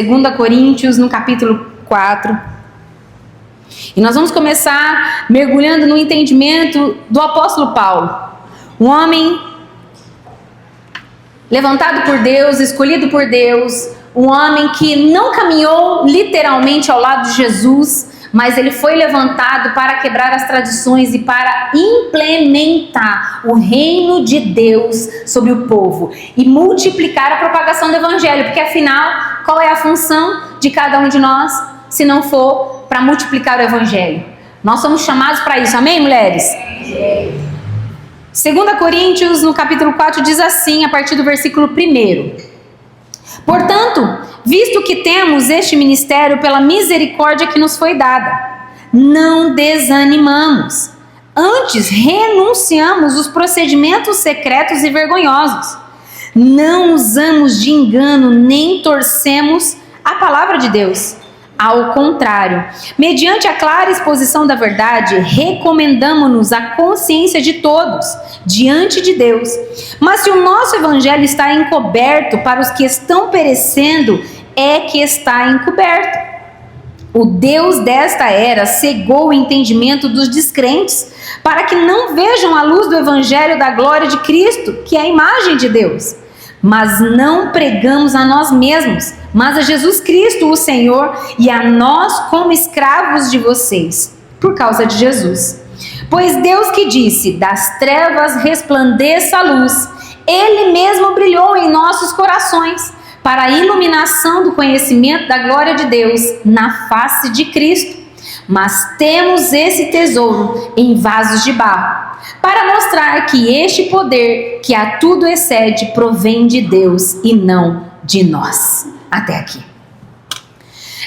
2 Coríntios, no capítulo 4. E nós vamos começar mergulhando no entendimento do apóstolo Paulo. Um homem levantado por Deus, escolhido por Deus. Um homem que não caminhou literalmente ao lado de Jesus, mas ele foi levantado para quebrar as tradições e para implementar o reino de Deus sobre o povo e multiplicar a propagação do evangelho, porque afinal, qual é a função de cada um de nós, se não for para multiplicar o evangelho? Nós somos chamados para isso, amém, mulheres? 2 Coríntios, no capítulo 4, diz assim, a partir do versículo 1: Portanto, visto que temos este ministério pela misericórdia que nos foi dada, não desanimamos. Antes, renunciamos os procedimentos secretos e vergonhosos. Não usamos de engano, nem torcemos a palavra de Deus. Ao contrário, mediante a clara exposição da verdade, recomendamo-nos à consciência de todos, diante de Deus. Mas se o nosso evangelho está encoberto para os que estão perecendo, é que está encoberto. O Deus desta era cegou o entendimento dos descrentes, para que não vejam a luz do evangelho da glória de Cristo, que é a imagem de Deus. Mas não pregamos a nós mesmos, mas a Jesus Cristo, o Senhor, e a nós como escravos de vocês, por causa de Jesus. Pois Deus que disse, das trevas resplandeça a luz, Ele mesmo brilhou em nossos corações, para a iluminação do conhecimento da glória de Deus na face de Cristo. Mas temos esse tesouro em vasos de barro, para mostrar que este poder, que a tudo excede, provém de Deus e não de nós. Até aqui.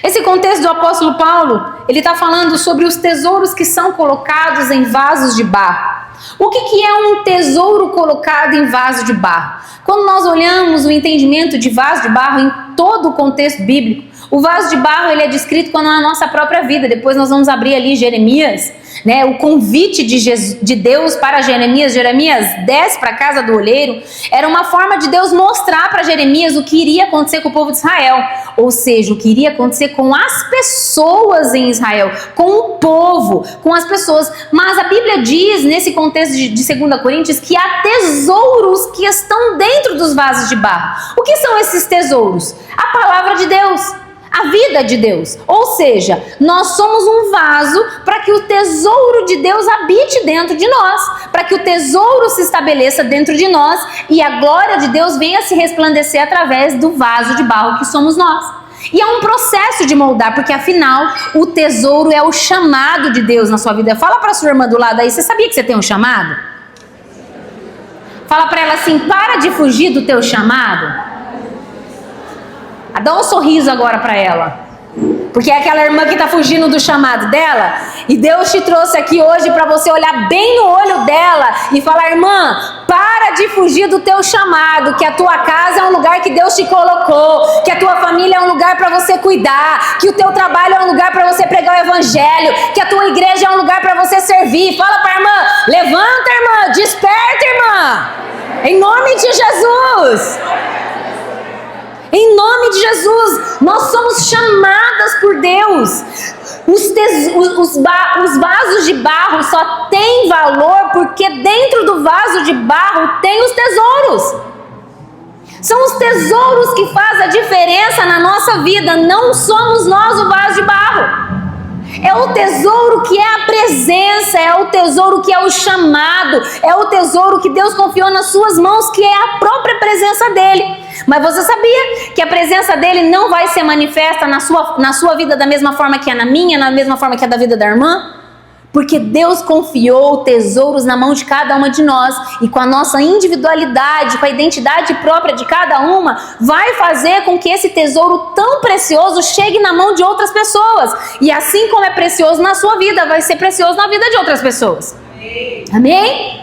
Esse contexto do apóstolo Paulo, ele está falando sobre os tesouros que são colocados em vasos de barro. O que é um tesouro colocado em vaso de barro? Quando nós olhamos o entendimento de vaso de barro em todo o contexto bíblico, o vaso de barro ele é descrito como a nossa própria vida. Depois nós vamos abrir ali Jeremias, né? O convite de Deus para Jeremias. Jeremias desce para a casa do oleiro. Era uma forma de Deus mostrar para Jeremias o que iria acontecer com o povo de Israel. Ou seja, o que iria acontecer com as pessoas em Israel, com o povo, com as pessoas. Mas a Bíblia diz, nesse contexto de 2 Coríntios, que há tesouros que estão dentro dos vasos de barro. O que são esses tesouros? A palavra de Deus. A vida de Deus, ou seja, nós somos um vaso para que o tesouro de Deus habite dentro de nós, para que o tesouro se estabeleça dentro de nós e a glória de Deus venha se resplandecer através do vaso de barro que somos nós. E é um processo de moldar, porque afinal o tesouro é o chamado de Deus na sua vida. Fala para sua irmã do lado aí, você sabia que você tem um chamado? Fala para ela assim, para de fugir do teu chamado. Dá um sorriso agora para ela, porque é aquela irmã que está fugindo do chamado dela, e Deus te trouxe aqui hoje para você olhar bem no olho dela e falar, irmã, para de fugir do teu chamado, que a tua casa é um lugar que Deus te colocou, que a tua família é um lugar para você cuidar, que o teu trabalho é um lugar para você pregar o evangelho, que a tua igreja é um lugar para você servir. Fala para a irmã, levanta irmã, desperta irmã, em nome de Jesus. Em nome de Jesus, nós somos chamadas por Deus. Os vasos de barro só têm valor porque dentro do vaso de barro tem os tesouros. São os tesouros que fazem a diferença na nossa vida, não somos nós o vaso de barro. É o tesouro que é a presença, é o tesouro que é o chamado, é o tesouro que Deus confiou nas suas mãos, que é a própria presença dele. Mas você sabia que a presença dele não vai ser manifesta na sua vida da mesma forma que é na minha, na mesma forma que é da vida da irmã? Porque Deus confiou tesouros na mão de cada uma de nós, e com a nossa individualidade, com a identidade própria de cada uma, vai fazer com que esse tesouro tão precioso chegue na mão de outras pessoas. E assim como é precioso na sua vida, vai ser precioso na vida de outras pessoas. Amém?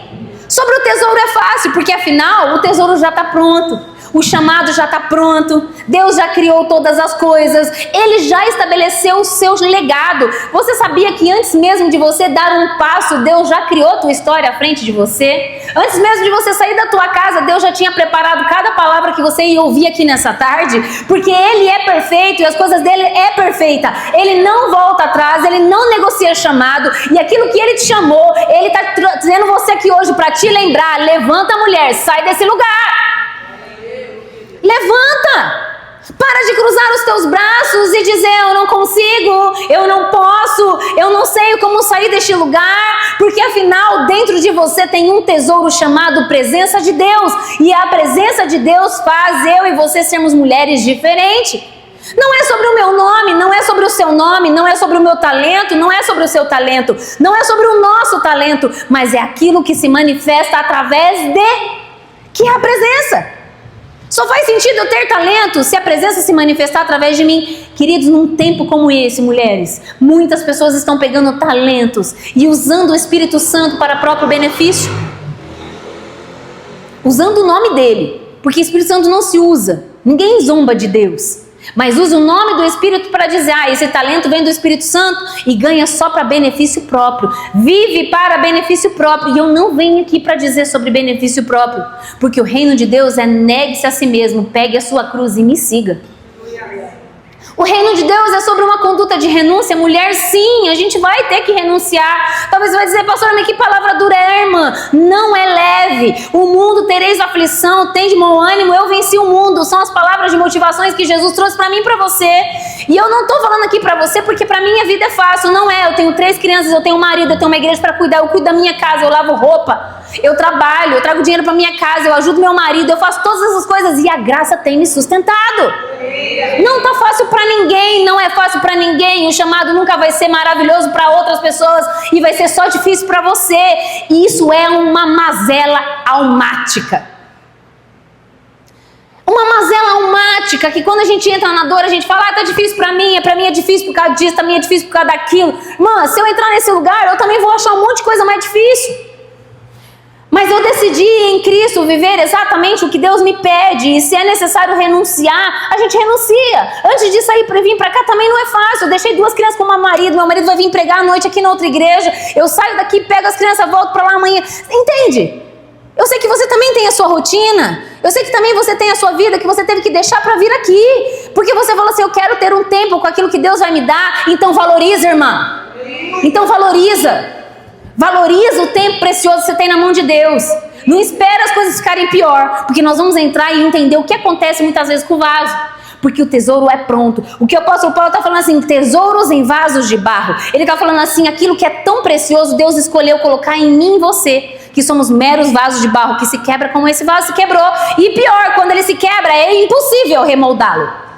Sobre o tesouro é fácil, porque afinal o tesouro já está pronto. O chamado já está pronto. Deus já criou todas as coisas. Ele já estabeleceu o seu legado. Você sabia que antes mesmo de você dar um passo, Deus já criou a tua história à frente de você? Antes mesmo de você sair da tua casa, Deus já tinha preparado cada palavra que você ia ouvir aqui nessa tarde, porque Ele é perfeito e as coisas dele é perfeita. Ele não volta atrás, Ele não negocia chamado, e aquilo que Ele te chamou, Ele está trazendo você aqui hoje para te lembrar. Levanta, mulher, sai desse lugar. Levanta. Para de cruzar os teus braços e dizer: eu não consigo, eu não posso, eu não sei como sair deste lugar, porque afinal dentro de você tem um tesouro chamado presença de Deus, e a presença de Deus faz eu e você sermos mulheres diferentes. Não é sobre o meu nome, não é sobre o seu nome, não é sobre o meu talento, não é sobre o seu talento, não é sobre o nosso talento, mas é aquilo que se manifesta através de, que é a presença. Só faz sentido eu ter talento se a presença se manifestar através de mim. Queridos, num tempo como esse, mulheres, muitas pessoas estão pegando talentos e usando o Espírito Santo para próprio benefício. Usando o nome dele, porque o Espírito Santo não se usa. Ninguém zomba de Deus, mas usa o nome do Espírito para dizer: esse talento vem do Espírito Santo, e ganha só para benefício próprio, vive para benefício próprio. E eu não venho aqui para dizer sobre benefício próprio, porque o reino de Deus é: negue-se a si mesmo, pegue a sua cruz e me siga. O reino de Deus é sobre uma conduta de renúncia. Mulher, sim, a gente vai ter que renunciar. Talvez você vai dizer: pastora, mas que palavra dura é, irmã? Não é leve. O mundo tereis aflição, tem de bom ânimo, eu venci o mundo. São as palavras de motivações que Jesus trouxe para mim e para você. E eu não estou falando aqui para você porque para mim a vida é fácil. Não é. Eu tenho 3 crianças, eu tenho um marido, eu tenho uma igreja para cuidar, eu cuido da minha casa, eu lavo roupa, eu trabalho, eu trago dinheiro para minha casa, eu ajudo meu marido, eu faço todas essas coisas e a graça tem me sustentado. Não tá fácil para ninguém, não é fácil para ninguém. O chamado nunca vai ser maravilhoso para outras pessoas e vai ser só difícil para você. Isso é uma mazela almática. Uma mazela almática que quando a gente entra na dor, a gente fala: tá difícil para mim é difícil por causa disso, pra mim é difícil por causa daquilo. Mano, se eu entrar nesse lugar, eu também vou achar um monte de coisa mais difícil. Mas eu decidi em Cristo viver exatamente o que Deus me pede. E se é necessário renunciar, a gente renuncia. Antes de sair para vir para cá também não é fácil. Eu deixei 2 crianças com meu marido vai vir pregar à noite aqui na outra igreja. Eu saio daqui, pego as crianças, volto para lá amanhã. Entende? Eu sei que você também tem a sua rotina. Eu sei que também você tem a sua vida que você teve que deixar para vir aqui. Porque você falou assim: eu quero ter um tempo com aquilo que Deus vai me dar. Então valoriza, irmã. Então valoriza. Valoriza o tempo precioso que você tem na mão de Deus. Não espera as coisas ficarem pior, porque nós vamos entrar e entender o que acontece muitas vezes com o vaso. Porque o tesouro é pronto. O que o apóstolo Paulo está falando assim: tesouros em vasos de barro. Ele está falando assim: aquilo que é tão precioso, Deus escolheu colocar em mim e você, que somos meros vasos de barro, que se quebra como esse vaso se quebrou. E pior, quando ele se quebra, é impossível remoldá-lo.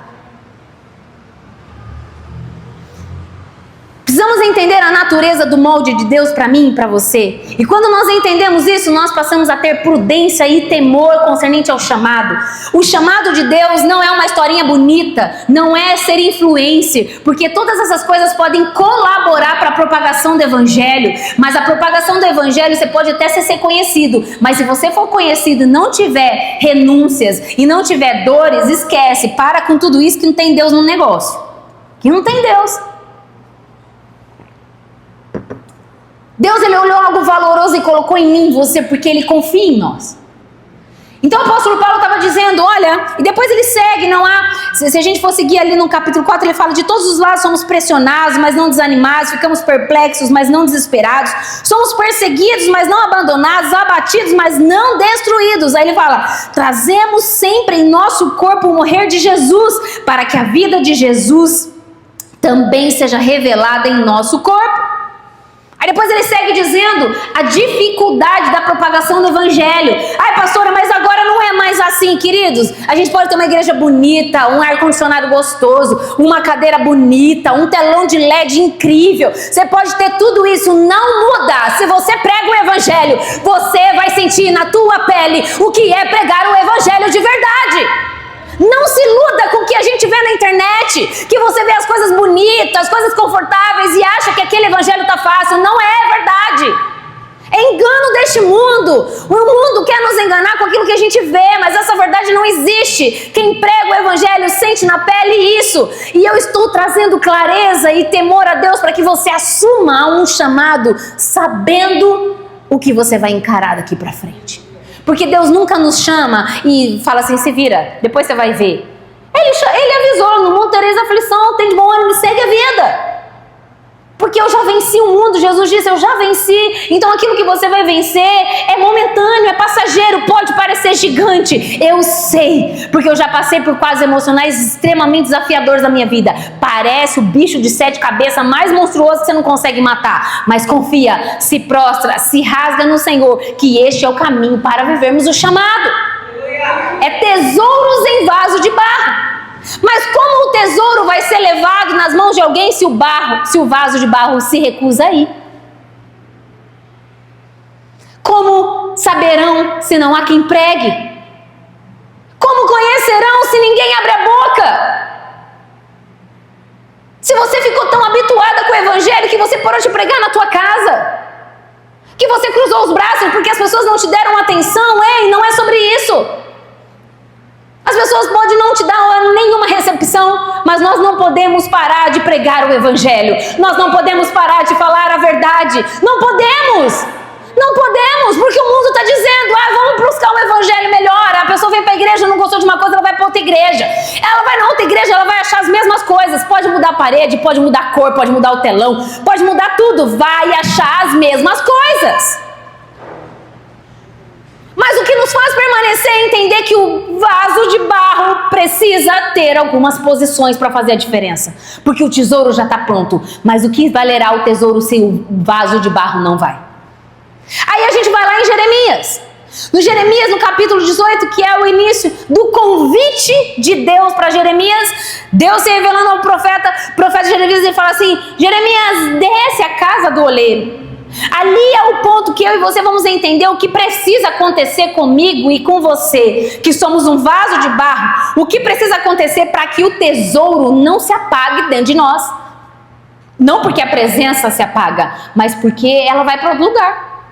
Precisamos entender a natureza do molde de Deus para mim e para você. E quando nós entendemos isso, nós passamos a ter prudência e temor concernente ao chamado. O chamado de Deus não é uma historinha bonita, não é ser influencer, porque todas essas coisas podem colaborar para a propagação do evangelho. Mas a propagação do evangelho, você pode até ser conhecido, mas se você for conhecido e não tiver renúncias e não tiver dores, esquece, para com tudo isso, que não tem Deus no negócio. Que não tem Deus. Deus, ele olhou algo valoroso e colocou em mim e você, porque ele confia em nós. Então o apóstolo Paulo estava dizendo: olha, e depois ele segue, não há, se a gente for seguir ali no capítulo 4, ele fala: de todos os lados somos pressionados, mas não desanimados, ficamos perplexos, mas não desesperados, somos perseguidos, mas não abandonados, abatidos, mas não destruídos. Aí ele fala: trazemos sempre em nosso corpo o morrer de Jesus, para que a vida de Jesus também seja revelada em nosso corpo. Aí depois ele segue dizendo a dificuldade da propagação do evangelho. Ai, pastora, mas agora não é mais assim, queridos. A gente pode ter uma igreja bonita, um ar-condicionado gostoso, uma cadeira bonita, um telão de LED incrível. Você pode ter tudo isso, não muda. Se você prega o evangelho, você vai sentir na tua pele o que é pregar o evangelho de verdade. Não se iluda com o que a gente vê na internet, que você vê as coisas bonitas, as coisas confortáveis e acha que aquele evangelho está fácil. Não é verdade. É É engano deste mundo. O mundo quer nos enganar com aquilo que a gente vê, mas essa verdade não existe. Quem prega o evangelho sente na pele isso. E eu estou trazendo clareza e temor a Deus para que você assuma um chamado, sabendo o que você vai encarar daqui para frente. Porque Deus nunca nos chama e fala assim, se vira, depois você vai ver. Ele avisou, no mundo tereis aflição, tem de bom ânimo, segue a vida. Porque eu já venci o mundo, Jesus disse, eu já venci. Então aquilo que você vai vencer é momentâneo, é passageiro, pode parecer gigante. Eu sei, porque eu já passei por quadros emocionais extremamente desafiadores da minha vida. Parece o bicho de 7 cabeças mais monstruoso que você não consegue matar. Mas confia, se prostra, se rasga no Senhor, que este é o caminho para vivermos o chamado. É tesouros em vaso de barro. Mas como o tesouro vai ser levado nas mãos de alguém se o vaso de barro se recusa a ir? Como saberão se não há quem pregue? Como conhecerão se ninguém abre a boca? Se você ficou tão habituada com o evangelho que você parou de pregar na tua casa, que você cruzou os braços porque as pessoas não te deram atenção, ei, não é sobre isso. As pessoas podem não te dar nenhuma recepção, mas nós não podemos parar de pregar o evangelho. Nós não podemos parar de falar a verdade. Não podemos! Não podemos, porque o mundo está dizendo, vamos buscar um evangelho melhor. A pessoa vem para a igreja, não gostou de uma coisa, ela vai para outra igreja. Ela vai na outra igreja, ela vai achar as mesmas coisas. Pode mudar a parede, pode mudar a cor, pode mudar o telão, pode mudar tudo. Vai achar as mesmas coisas. Mas o que nos faz permanecer é entender que o vaso de barro precisa ter algumas posições para fazer a diferença. Porque o tesouro já está pronto. Mas o que valerá o tesouro se o vaso de barro não vai? Aí a gente vai lá em Jeremias. No Jeremias, no capítulo 18, que é o início do convite de Deus para Jeremias. Deus se revelando ao profeta Jeremias, ele fala assim, Jeremias, desce a casa do oleiro. Ali é o ponto que eu e você vamos entender o que precisa acontecer comigo e com você, que somos um vaso de barro. O que precisa acontecer para que o tesouro não se apague dentro de nós. Não porque a presença se apaga, mas porque ela vai para outro lugar.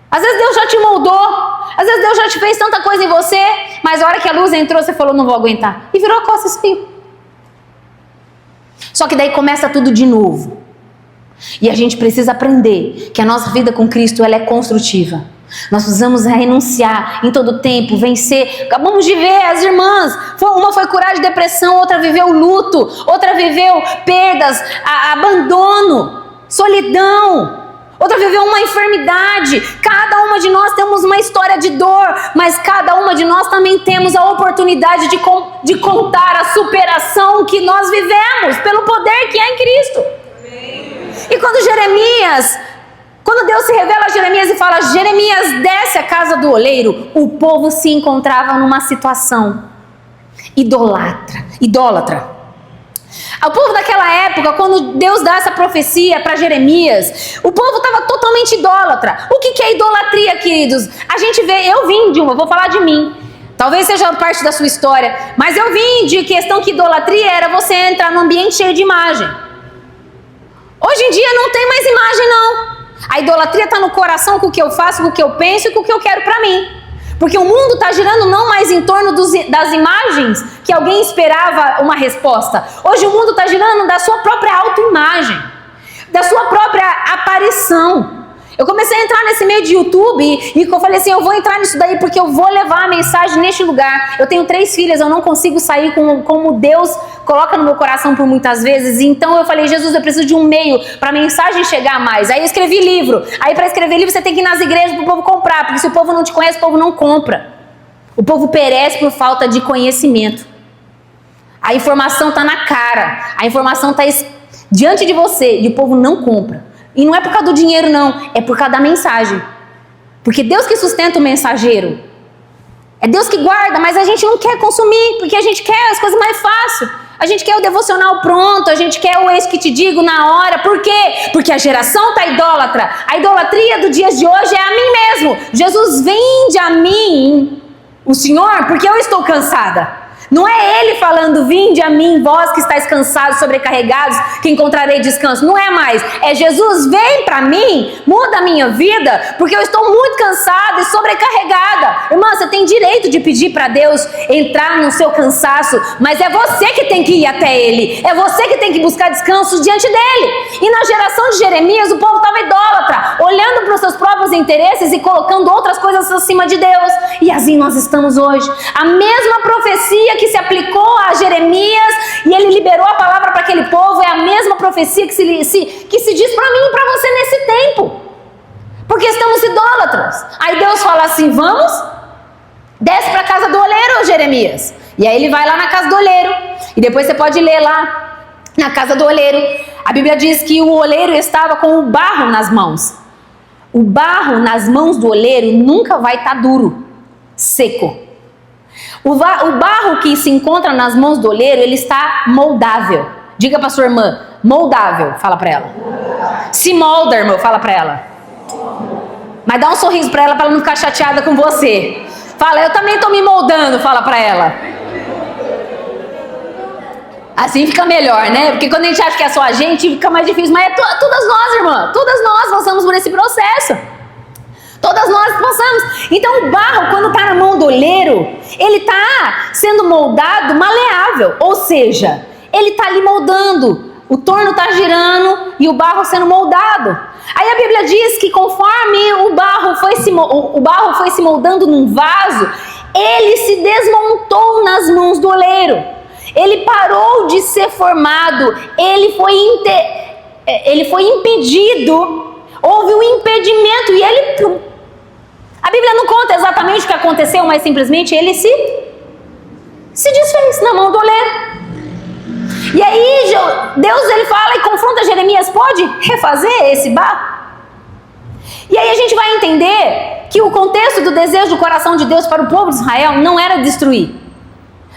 Às vezes Deus já te moldou, às vezes Deus já te fez tanta coisa em você, mas a hora que a luz entrou você falou, não vou aguentar. E virou a costa e saiu. Só que daí começa tudo de novo. E a gente precisa aprender que a nossa vida com Cristo ela é construtiva. Nós precisamos renunciar em todo tempo, vencer. Acabamos de ver as irmãs, uma foi curar de depressão, outra viveu luto, outra viveu perdas, abandono, solidão, outra viveu uma enfermidade. Cada uma de nós temos uma história de dor, mas cada uma de nós também temos a oportunidade de contar a superação que nós vivemos pelo poder que há em Cristo. E quando Deus se revela a Jeremias e fala, Jeremias, desce a casa do oleiro, o povo se encontrava numa situação idólatra. O povo daquela época, quando Deus dá essa profecia para Jeremias, o povo estava totalmente idólatra. O que é idolatria, queridos? A gente vê, vou falar de mim. Talvez seja parte da sua história, mas eu vim de questão que idolatria era você entrar num ambiente cheio de imagem. Hoje em dia não tem mais imagem não. A idolatria está no coração com o que eu faço, com o que eu penso e com o que eu quero para mim. Porque o mundo está girando não mais em torno das imagens que alguém esperava uma resposta. Hoje o mundo está girando da sua própria autoimagem, da sua própria aparição. Eu comecei a entrar nesse meio de YouTube e eu falei assim, eu vou entrar nisso daí porque eu vou levar a mensagem neste lugar. Eu tenho 3 filhas, eu não consigo sair como Deus coloca no meu coração por muitas vezes. Então eu falei, Jesus, eu preciso de um meio para a mensagem chegar mais. Aí eu escrevi livro. Aí para escrever livro você tem que ir nas igrejas para o povo comprar, porque se o povo não te conhece, o povo não compra. O povo perece por falta de conhecimento. A informação está na cara, a informação está diante de você e o povo não compra. E não é por causa do dinheiro não, é por causa da mensagem. Porque Deus que sustenta o mensageiro. É Deus que guarda, mas a gente não quer consumir, porque a gente quer as coisas mais fáceis. A gente quer o devocional pronto, a gente quer o eis que te digo na hora. Por quê? Porque a geração está idólatra. A idolatria do dia de hoje é a mim mesmo. Jesus, vinde a mim, o Senhor, porque eu estou cansada. Não é ele falando, vinde a mim, vós que estáis cansados, sobrecarregados, que encontrarei descanso. Não é mais. É Jesus, vem para mim, muda a minha vida, porque eu estou muito cansada e sobrecarregada. Irmã, você tem direito de pedir para Deus entrar no seu cansaço, mas é você que tem que ir até Ele. É você que tem que buscar descanso diante dEle. E na geração de Jeremias, o povo estava idólatra, olhando para os seus próprios interesses e colocando outras coisas acima de Deus. E assim nós estamos hoje. A mesma profecia que se aplicou a Jeremias e ele liberou a palavra para aquele povo é a mesma profecia que se diz para mim e para você nesse tempo, porque estamos idólatras. Aí Deus fala assim, vamos, desce para a casa do oleiro, Jeremias. E aí ele vai lá na casa do oleiro, e depois você pode ler lá na casa do oleiro. A Bíblia diz que o oleiro estava com o barro nas mãos. O barro nas mãos do oleiro nunca vai estar duro, seco. O barro que se encontra nas mãos do oleiro, ele está moldável. Diga para sua irmã, moldável, fala para ela. Se molda, irmão, fala para ela. Mas dá um sorriso para ela não ficar chateada com você. Fala, eu também estou me moldando, fala para ela. Assim fica melhor, né? Porque quando a gente acha que é só a gente, fica mais difícil. Mas é todas nós, irmã, todas nós passamos por esse processo. Todas nós passamos. Então o barro, quando está na mão do oleiro, ele está sendo moldado maleável. Ou seja, ele está ali moldando. O torno está girando e o barro sendo moldado. Aí a Bíblia diz que conforme o barro foi se moldando num vaso, ele se desmontou nas mãos do oleiro. Ele parou de ser formado. Ele foi impedido. Houve um impedimento e ele... A Bíblia não conta exatamente o que aconteceu, mas simplesmente ele se desfez na mão do oleiro. E aí Deus ele fala e confronta Jeremias, pode refazer esse barro? E aí a gente vai entender que o contexto do desejo do coração de Deus para o povo de Israel não era destruir.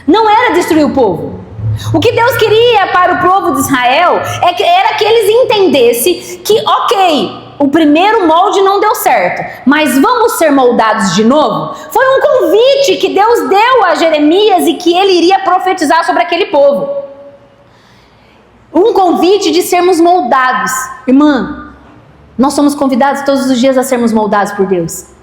Não era destruir o povo. O que Deus queria para o povo de Israel era que eles entendessem que, ok, o primeiro molde não deu certo, mas vamos ser moldados de novo? Foi um convite que Deus deu a Jeremias e que ele iria profetizar sobre aquele povo. Um convite de sermos moldados. Irmã, nós somos convidados todos os dias a sermos moldados por Deus.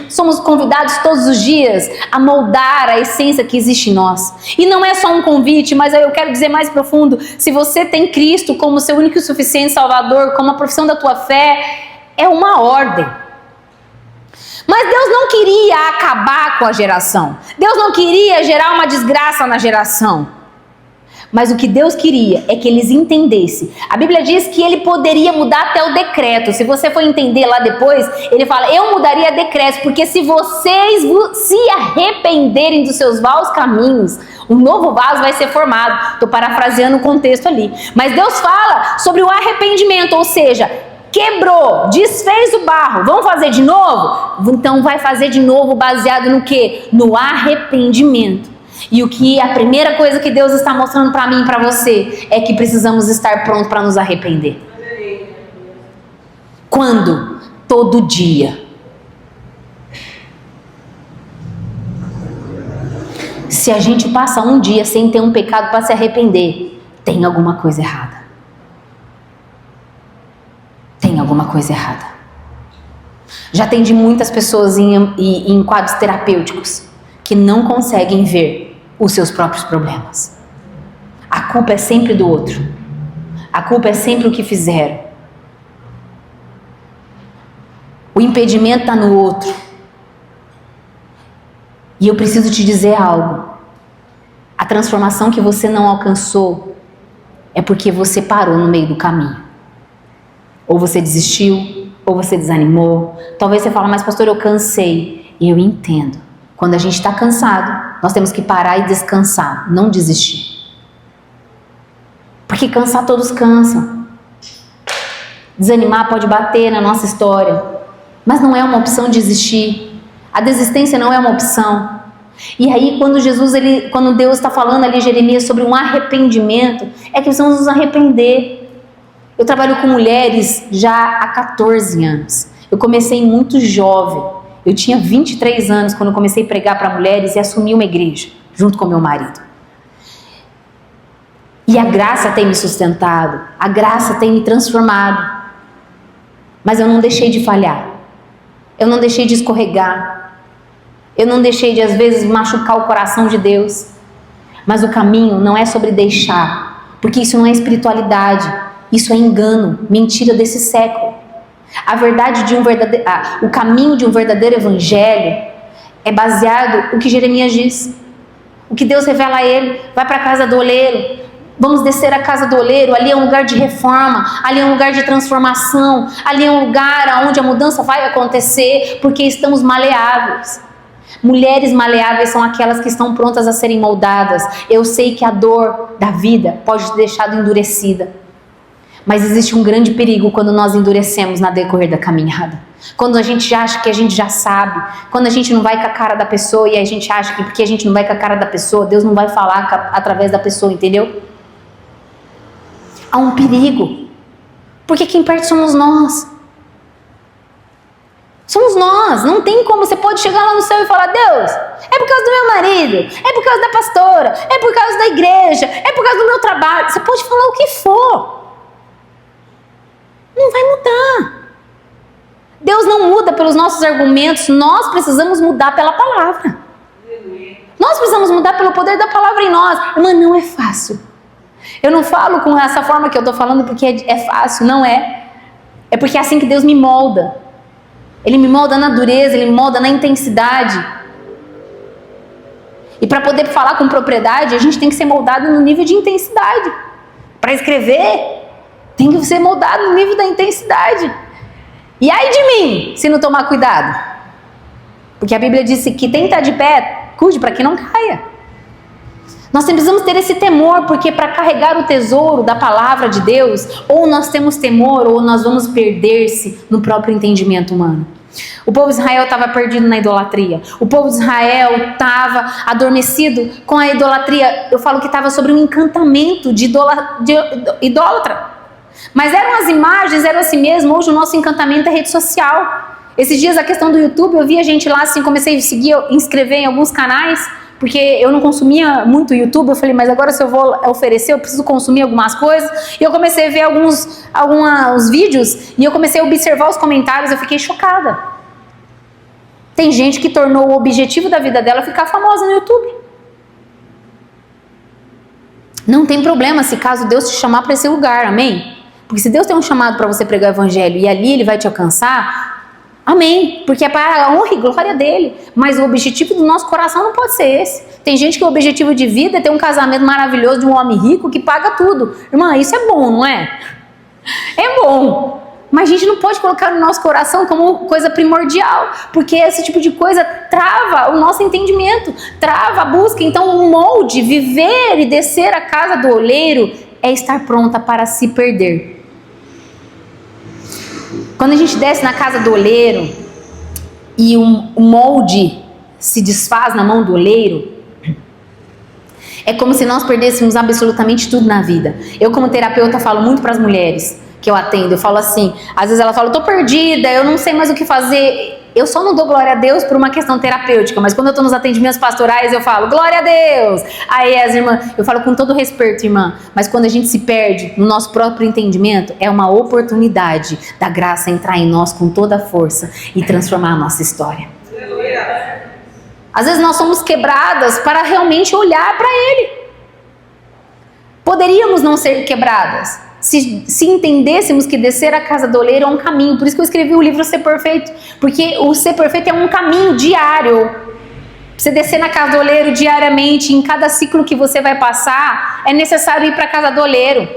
Somos convidados todos os dias a moldar a essência que existe em nós. E não é só um convite, mas eu quero dizer mais profundo. Se você tem Cristo como seu único e suficiente Salvador, como a profissão da tua fé, é uma ordem. Mas Deus não queria acabar com a geração. Deus não queria gerar uma desgraça na geração. Mas o que Deus queria é que eles entendessem. A Bíblia diz que ele poderia mudar até o decreto. Se você for entender lá depois, ele fala, eu mudaria decretos, porque se vocês se arrependerem dos seus maus caminhos, um novo vaso vai ser formado. Estou parafraseando o contexto ali. Mas Deus fala sobre o arrependimento, ou seja, quebrou, desfez o barro, vamos fazer de novo? Então vai fazer de novo baseado no quê? No arrependimento. E a primeira coisa que Deus está mostrando para mim e para você é que precisamos estar prontos para nos arrepender. Quando? Todo dia. Se a gente passa um dia sem ter um pecado para se arrepender, tem alguma coisa errada. Tem alguma coisa errada. Já atendi muitas pessoas em quadros terapêuticos que não conseguem ver os seus próprios problemas. A culpa é sempre do outro. A culpa é sempre o que fizeram. O impedimento está no outro. E eu preciso te dizer algo. A transformação que você não alcançou é porque você parou no meio do caminho. Ou você desistiu, ou você desanimou. Talvez você fale, mas pastor, eu cansei. E eu entendo. Quando a gente está cansado, nós temos que parar e descansar, não desistir. Porque cansar todos cansam. Desanimar pode bater na nossa história, mas não é uma opção desistir. A desistência não é uma opção. E aí quando Deus está falando ali em Jeremias sobre um arrependimento, é que precisamos nos arrepender. Eu trabalho com mulheres já há 14 anos. Eu comecei muito jovem. Eu tinha 23 anos quando comecei a pregar para mulheres e assumi uma igreja. junto com meu marido. E a graça tem me sustentado, a graça tem me transformado. Mas eu não deixei de falhar, eu não deixei de escorregar, eu não deixei de às vezes machucar o coração de Deus. Mas o caminho não é sobre deixar, porque isso não é espiritualidade, isso é engano, mentira desse século. A verdade de o caminho de um verdadeiro evangelho é baseado no que Jeremias diz, o que Deus revela a ele. Vai para a casa do oleiro, vamos descer a casa do oleiro, ali é um lugar de reforma, ali é um lugar de transformação, ali é um lugar onde a mudança vai acontecer, porque estamos maleáveis. Mulheres maleáveis são aquelas que estão prontas a serem moldadas. Eu sei que a dor da vida pode te deixar endurecida, mas existe um grande perigo quando nós endurecemos na decorrer da caminhada. Quando a gente acha que a gente já sabe, quando a gente não vai com a cara da pessoa e a gente acha que porque a gente não vai com a cara da pessoa, Deus não vai falar através da pessoa, entendeu? Há um perigo, porque quem perde somos nós. Somos nós, não tem como. Você pode chegar lá no céu e falar: Deus, é por causa do meu marido, é por causa da pastora, é por causa da igreja, é por causa do meu trabalho. Você pode falar o que for, não vai mudar. Deus não muda pelos nossos argumentos, nós precisamos mudar pela palavra. Nós precisamos mudar pelo poder da palavra em nós. Mas não é fácil. Eu não falo com essa forma que eu estou falando porque é fácil, não é. É porque é assim que Deus me molda. Ele me molda na dureza, Ele me molda na intensidade. E para poder falar com propriedade, a gente tem que ser moldado no nível de intensidade. Para escrever, tem que ser moldado no nível da intensidade. E ai de mim, se não tomar cuidado. Porque a Bíblia disse que quem está de pé, cuide para que não caia. Nós precisamos ter esse temor, porque para carregar o tesouro da palavra de Deus, ou nós temos temor, ou nós vamos perder-se no próprio entendimento humano. O povo de Israel estava perdido na idolatria. O povo de Israel estava adormecido com a idolatria. Eu falo que estava sobre um encantamento de idólatra. Mas eram as imagens, eram assim mesmo. Hoje o nosso encantamento é rede social. Esses dias a questão do YouTube, eu vi a gente lá assim, comecei a seguir, inscrever em alguns canais, porque eu não consumia muito YouTube. Eu falei, mas agora se eu vou oferecer, eu preciso consumir algumas coisas. E eu comecei a ver alguns vídeos, e eu comecei a observar os comentários. Eu fiquei chocada. Tem gente que tornou o objetivo da vida dela ficar famosa no YouTube. Não tem problema se caso Deus te chamar para esse lugar, amém? Porque se Deus tem um chamado para você pregar o evangelho e ali Ele vai te alcançar, amém, porque é para a honra e glória dele. Mas o objetivo do nosso coração não pode ser esse. Tem gente que o objetivo de vida é ter um casamento maravilhoso de um homem rico que paga tudo. Irmã, isso é bom, não é? É bom. Mas a gente não pode colocar no nosso coração como coisa primordial, porque esse tipo de coisa trava o nosso entendimento, trava a busca. Então o molde, viver e descer a casa do oleiro, é estar pronta para se perder. Quando a gente desce na casa do oleiro e o molde se desfaz na mão do oleiro, é como se nós perdêssemos absolutamente tudo na vida. Eu, como terapeuta, falo muito para as mulheres que eu atendo. Eu falo assim, às vezes ela fala, eu tô perdida, eu não sei mais o que fazer. Eu só não dou glória a Deus por uma questão terapêutica, mas quando eu tô nos atendimentos pastorais, eu falo, glória a Deus! Aí as irmãs, eu falo com todo respeito, irmã, mas quando a gente se perde no nosso próprio entendimento, é uma oportunidade da graça entrar em nós com toda a força e transformar a nossa história. Às vezes nós somos quebradas para realmente olhar para Ele. Poderíamos não ser quebradas se entendêssemos que descer a casa do oleiro é um caminho. Por isso que eu escrevi o livro Ser Perfeito, porque o ser perfeito é um caminho diário. Você descer na casa do oleiro diariamente, em cada ciclo que você vai passar, é necessário ir para a casa do oleiro.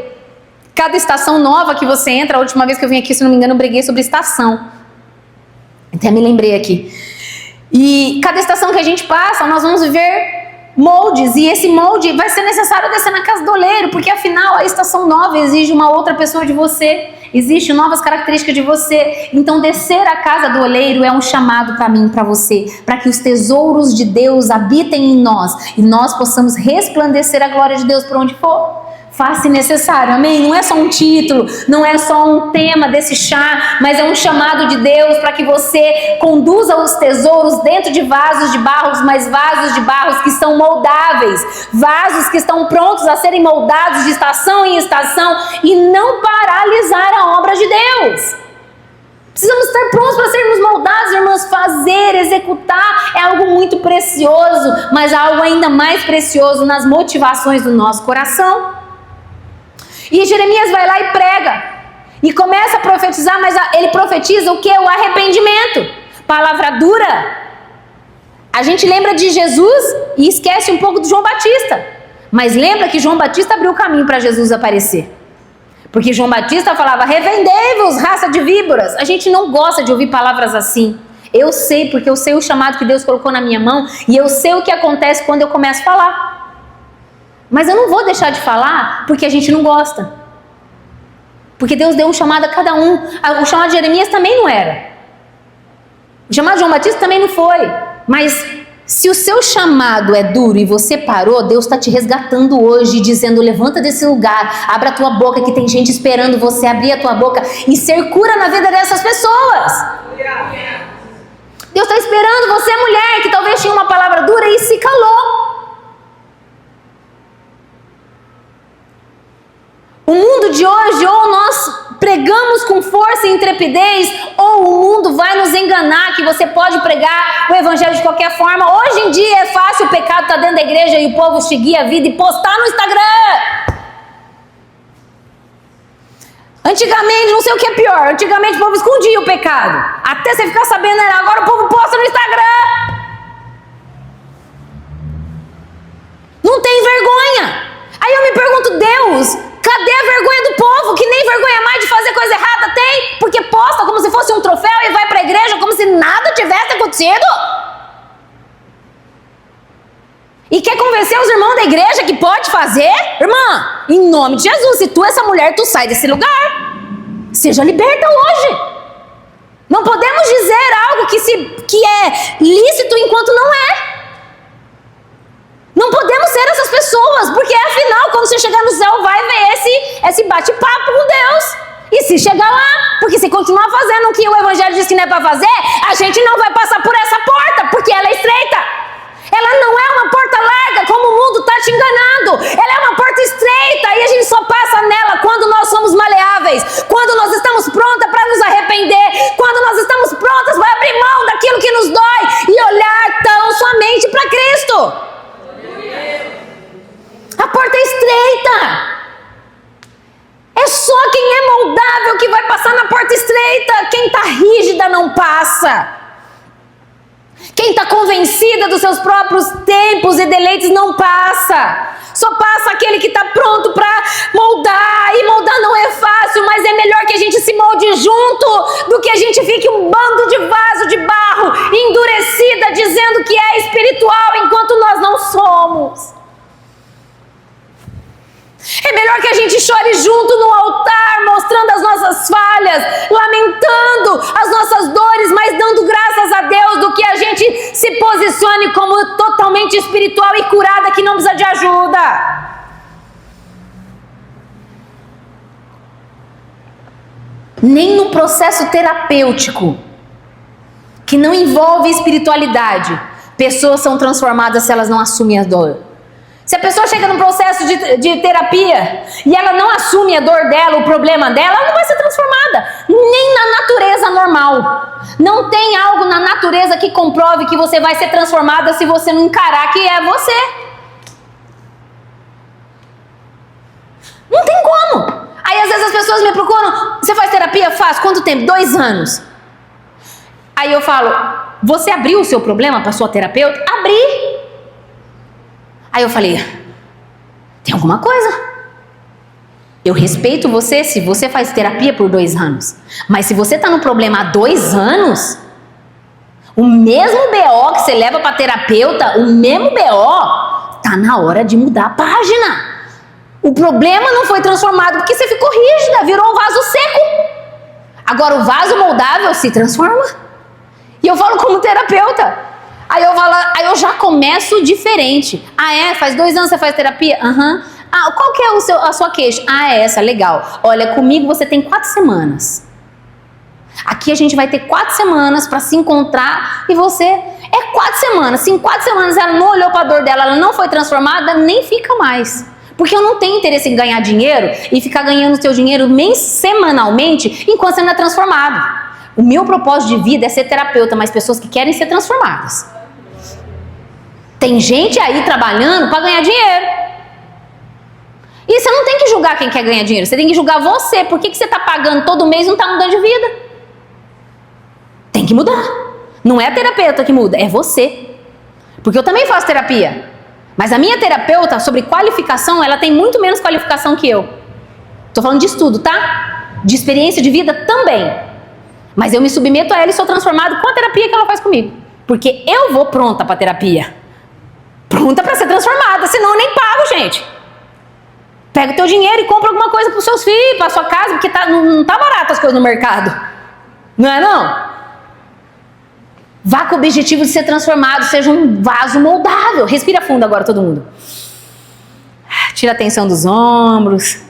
Cada estação nova que você entra, a última vez que eu vim aqui, se não me engano, eu briguei sobre estação. Até me lembrei aqui. E cada estação que a gente passa, nós vamos viver moldes, e esse molde vai ser necessário descer na casa do oleiro, porque afinal a estação nova exige uma outra pessoa de você, existe novas características de você. Então descer a casa do oleiro é um chamado para mim, para você, para que os tesouros de Deus habitem em nós e nós possamos resplandecer a glória de Deus por onde for. faz-se necessário, amém? Não é só um título, não é só um tema desse chá, mas é um chamado de Deus para que você conduza os tesouros dentro de vasos de barros, mas vasos de barros que são moldáveis, vasos que estão prontos a serem moldados de estação em estação e não paralisar a obra de Deus. Precisamos estar prontos para sermos moldados, irmãos. Fazer, executar é algo muito precioso, mas algo ainda mais precioso nas motivações do nosso coração. E Jeremias vai lá e prega, e começa a profetizar, mas ele profetiza o que? O arrependimento. Palavra dura. A gente lembra de Jesus e esquece um pouco de João Batista, mas lembra que João Batista abriu o caminho para Jesus aparecer. Porque João Batista falava, arrependei-vos, raça de víboras. A gente não gosta de ouvir palavras assim. Eu sei, porque eu sei o chamado que Deus colocou na minha mão, e eu sei o que acontece quando eu começo a falar. Mas eu não vou deixar de falar, porque a gente não gosta. Porque Deus deu um chamado a cada um. O chamado de Jeremias também não era. O chamado de João Batista também não foi. Mas se o seu chamado é duro e você parou, Deus está te resgatando hoje, dizendo, levanta desse lugar, abra a tua boca, que tem gente esperando você abrir a tua boca e ser cura na vida dessas pessoas. Deus está esperando você, mulher, que talvez tinha uma palavra dura e se calou. O mundo de hoje, ou nós pregamos com força e intrepidez, ou o mundo vai nos enganar que você pode pregar o evangelho de qualquer forma. Hoje em dia é fácil, o pecado está dentro da igreja e o povo seguir a vida e postar no Instagram. Antigamente, não sei o que é pior, antigamente o povo escondia o pecado, até você ficar sabendo, agora o povo posta no Instagram. Não tem vergonha. Aí eu me pergunto, Deus, cadê a vergonha do povo, que nem vergonha mais de fazer coisa errada tem? Porque posta como se fosse um troféu e vai para a igreja como se nada tivesse acontecido. E quer convencer os irmãos da igreja que pode fazer? Irmã, em nome de Jesus, se tu é essa mulher, tu sai desse lugar. Seja liberta hoje. Não podemos dizer algo que é lícito enquanto não é. Não podemos ser essas pessoas, porque afinal, quando você chegar no céu, vai ver esse bate-papo com Deus. E se chegar lá, porque se continuar fazendo o que o evangelho diz que não é para fazer, a gente não vai passar por essa porta, porque ela é estreita. Ela não é uma porta larga, como o mundo está te enganando. Ela é uma porta estreita, e a gente só passa nela quando nós somos maleáveis, quando nós estamos prontas para nos arrepender, quando nós estamos prontas para abrir mão daquilo que nos dói e olhar tão somente para Cristo. A porta é estreita. É só quem é moldável que vai passar na porta estreita. Quem está rígida não passa. Quem está convencida dos seus próprios tempos e deleites não passa. Só passa aquele que está pronto para moldar. E moldar não é fácil, mas é melhor que a gente se molde junto do que a gente fique um bando de vaso de barro endurecida, dizendo que é espiritual enquanto nós não somos. É melhor que a gente chore junto no altar, mostrando as nossas falhas, lamentando as nossas dores, mas dando graças a Deus, do que a gente se posicione como totalmente espiritual e curada, que não precisa de ajuda. Nem no processo terapêutico, que não envolve espiritualidade, pessoas são transformadas se elas não assumem a dor. Se a pessoa chega num processo de terapia e ela não assume a dor dela, o problema dela, ela não vai ser transformada. Nem na natureza normal. Não tem algo na natureza que comprove que você vai ser transformada se você não encarar que é você. Não tem como. Aí às vezes as pessoas me procuram, você faz terapia? Faz. Quanto tempo? 2 anos. Aí eu falo, você abriu o seu problema para sua terapeuta? Abri. Aí eu falei, tem alguma coisa. Eu respeito você se você faz terapia por 2 anos. Mas se você está no problema há 2 anos, o mesmo BO que você leva para terapeuta, o mesmo BO, tá na hora de mudar a página. O problema não foi transformado porque você ficou rígida, virou um vaso seco. Agora o vaso moldável se transforma. E eu falo como terapeuta. Aí eu já começo diferente. Ah, é? Faz 2 anos que você faz terapia? Aham. Ah, qual que é a sua queixa? Ah, é essa, legal. Olha, comigo você tem 4 semanas. Aqui a gente vai ter 4 semanas para se encontrar e você... É 4 semanas. Se em 4 semanas ela não olhou para a dor dela, ela não foi transformada, nem fica mais. Porque eu não tenho interesse em ganhar dinheiro e ficar ganhando seu dinheiro semanalmente enquanto você não é transformado. O meu propósito de vida é ser terapeuta, mas pessoas que querem ser transformadas. Tem gente aí trabalhando para ganhar dinheiro. E você não tem que julgar quem quer ganhar dinheiro, você tem que julgar você. Por que você está pagando todo mês e não está mudando de vida? Tem que mudar. Não é a terapeuta que muda, é você. Porque eu também faço terapia. Mas a minha terapeuta, sobre qualificação, ela tem muito menos qualificação que eu. Estou falando de estudo, tá? De experiência de vida também. Mas eu me submeto a ela e sou transformado com a terapia que ela faz comigo. Porque eu vou pronta para terapia. Pronta para ser transformada, senão eu nem pago, gente. Pega o teu dinheiro e compra alguma coisa para os seus filhos, para a sua casa, porque não tá barato as coisas no mercado. Não é não? Vá com o objetivo de ser transformado, seja um vaso moldável. Respira fundo agora, todo mundo. Tira a tensão dos ombros.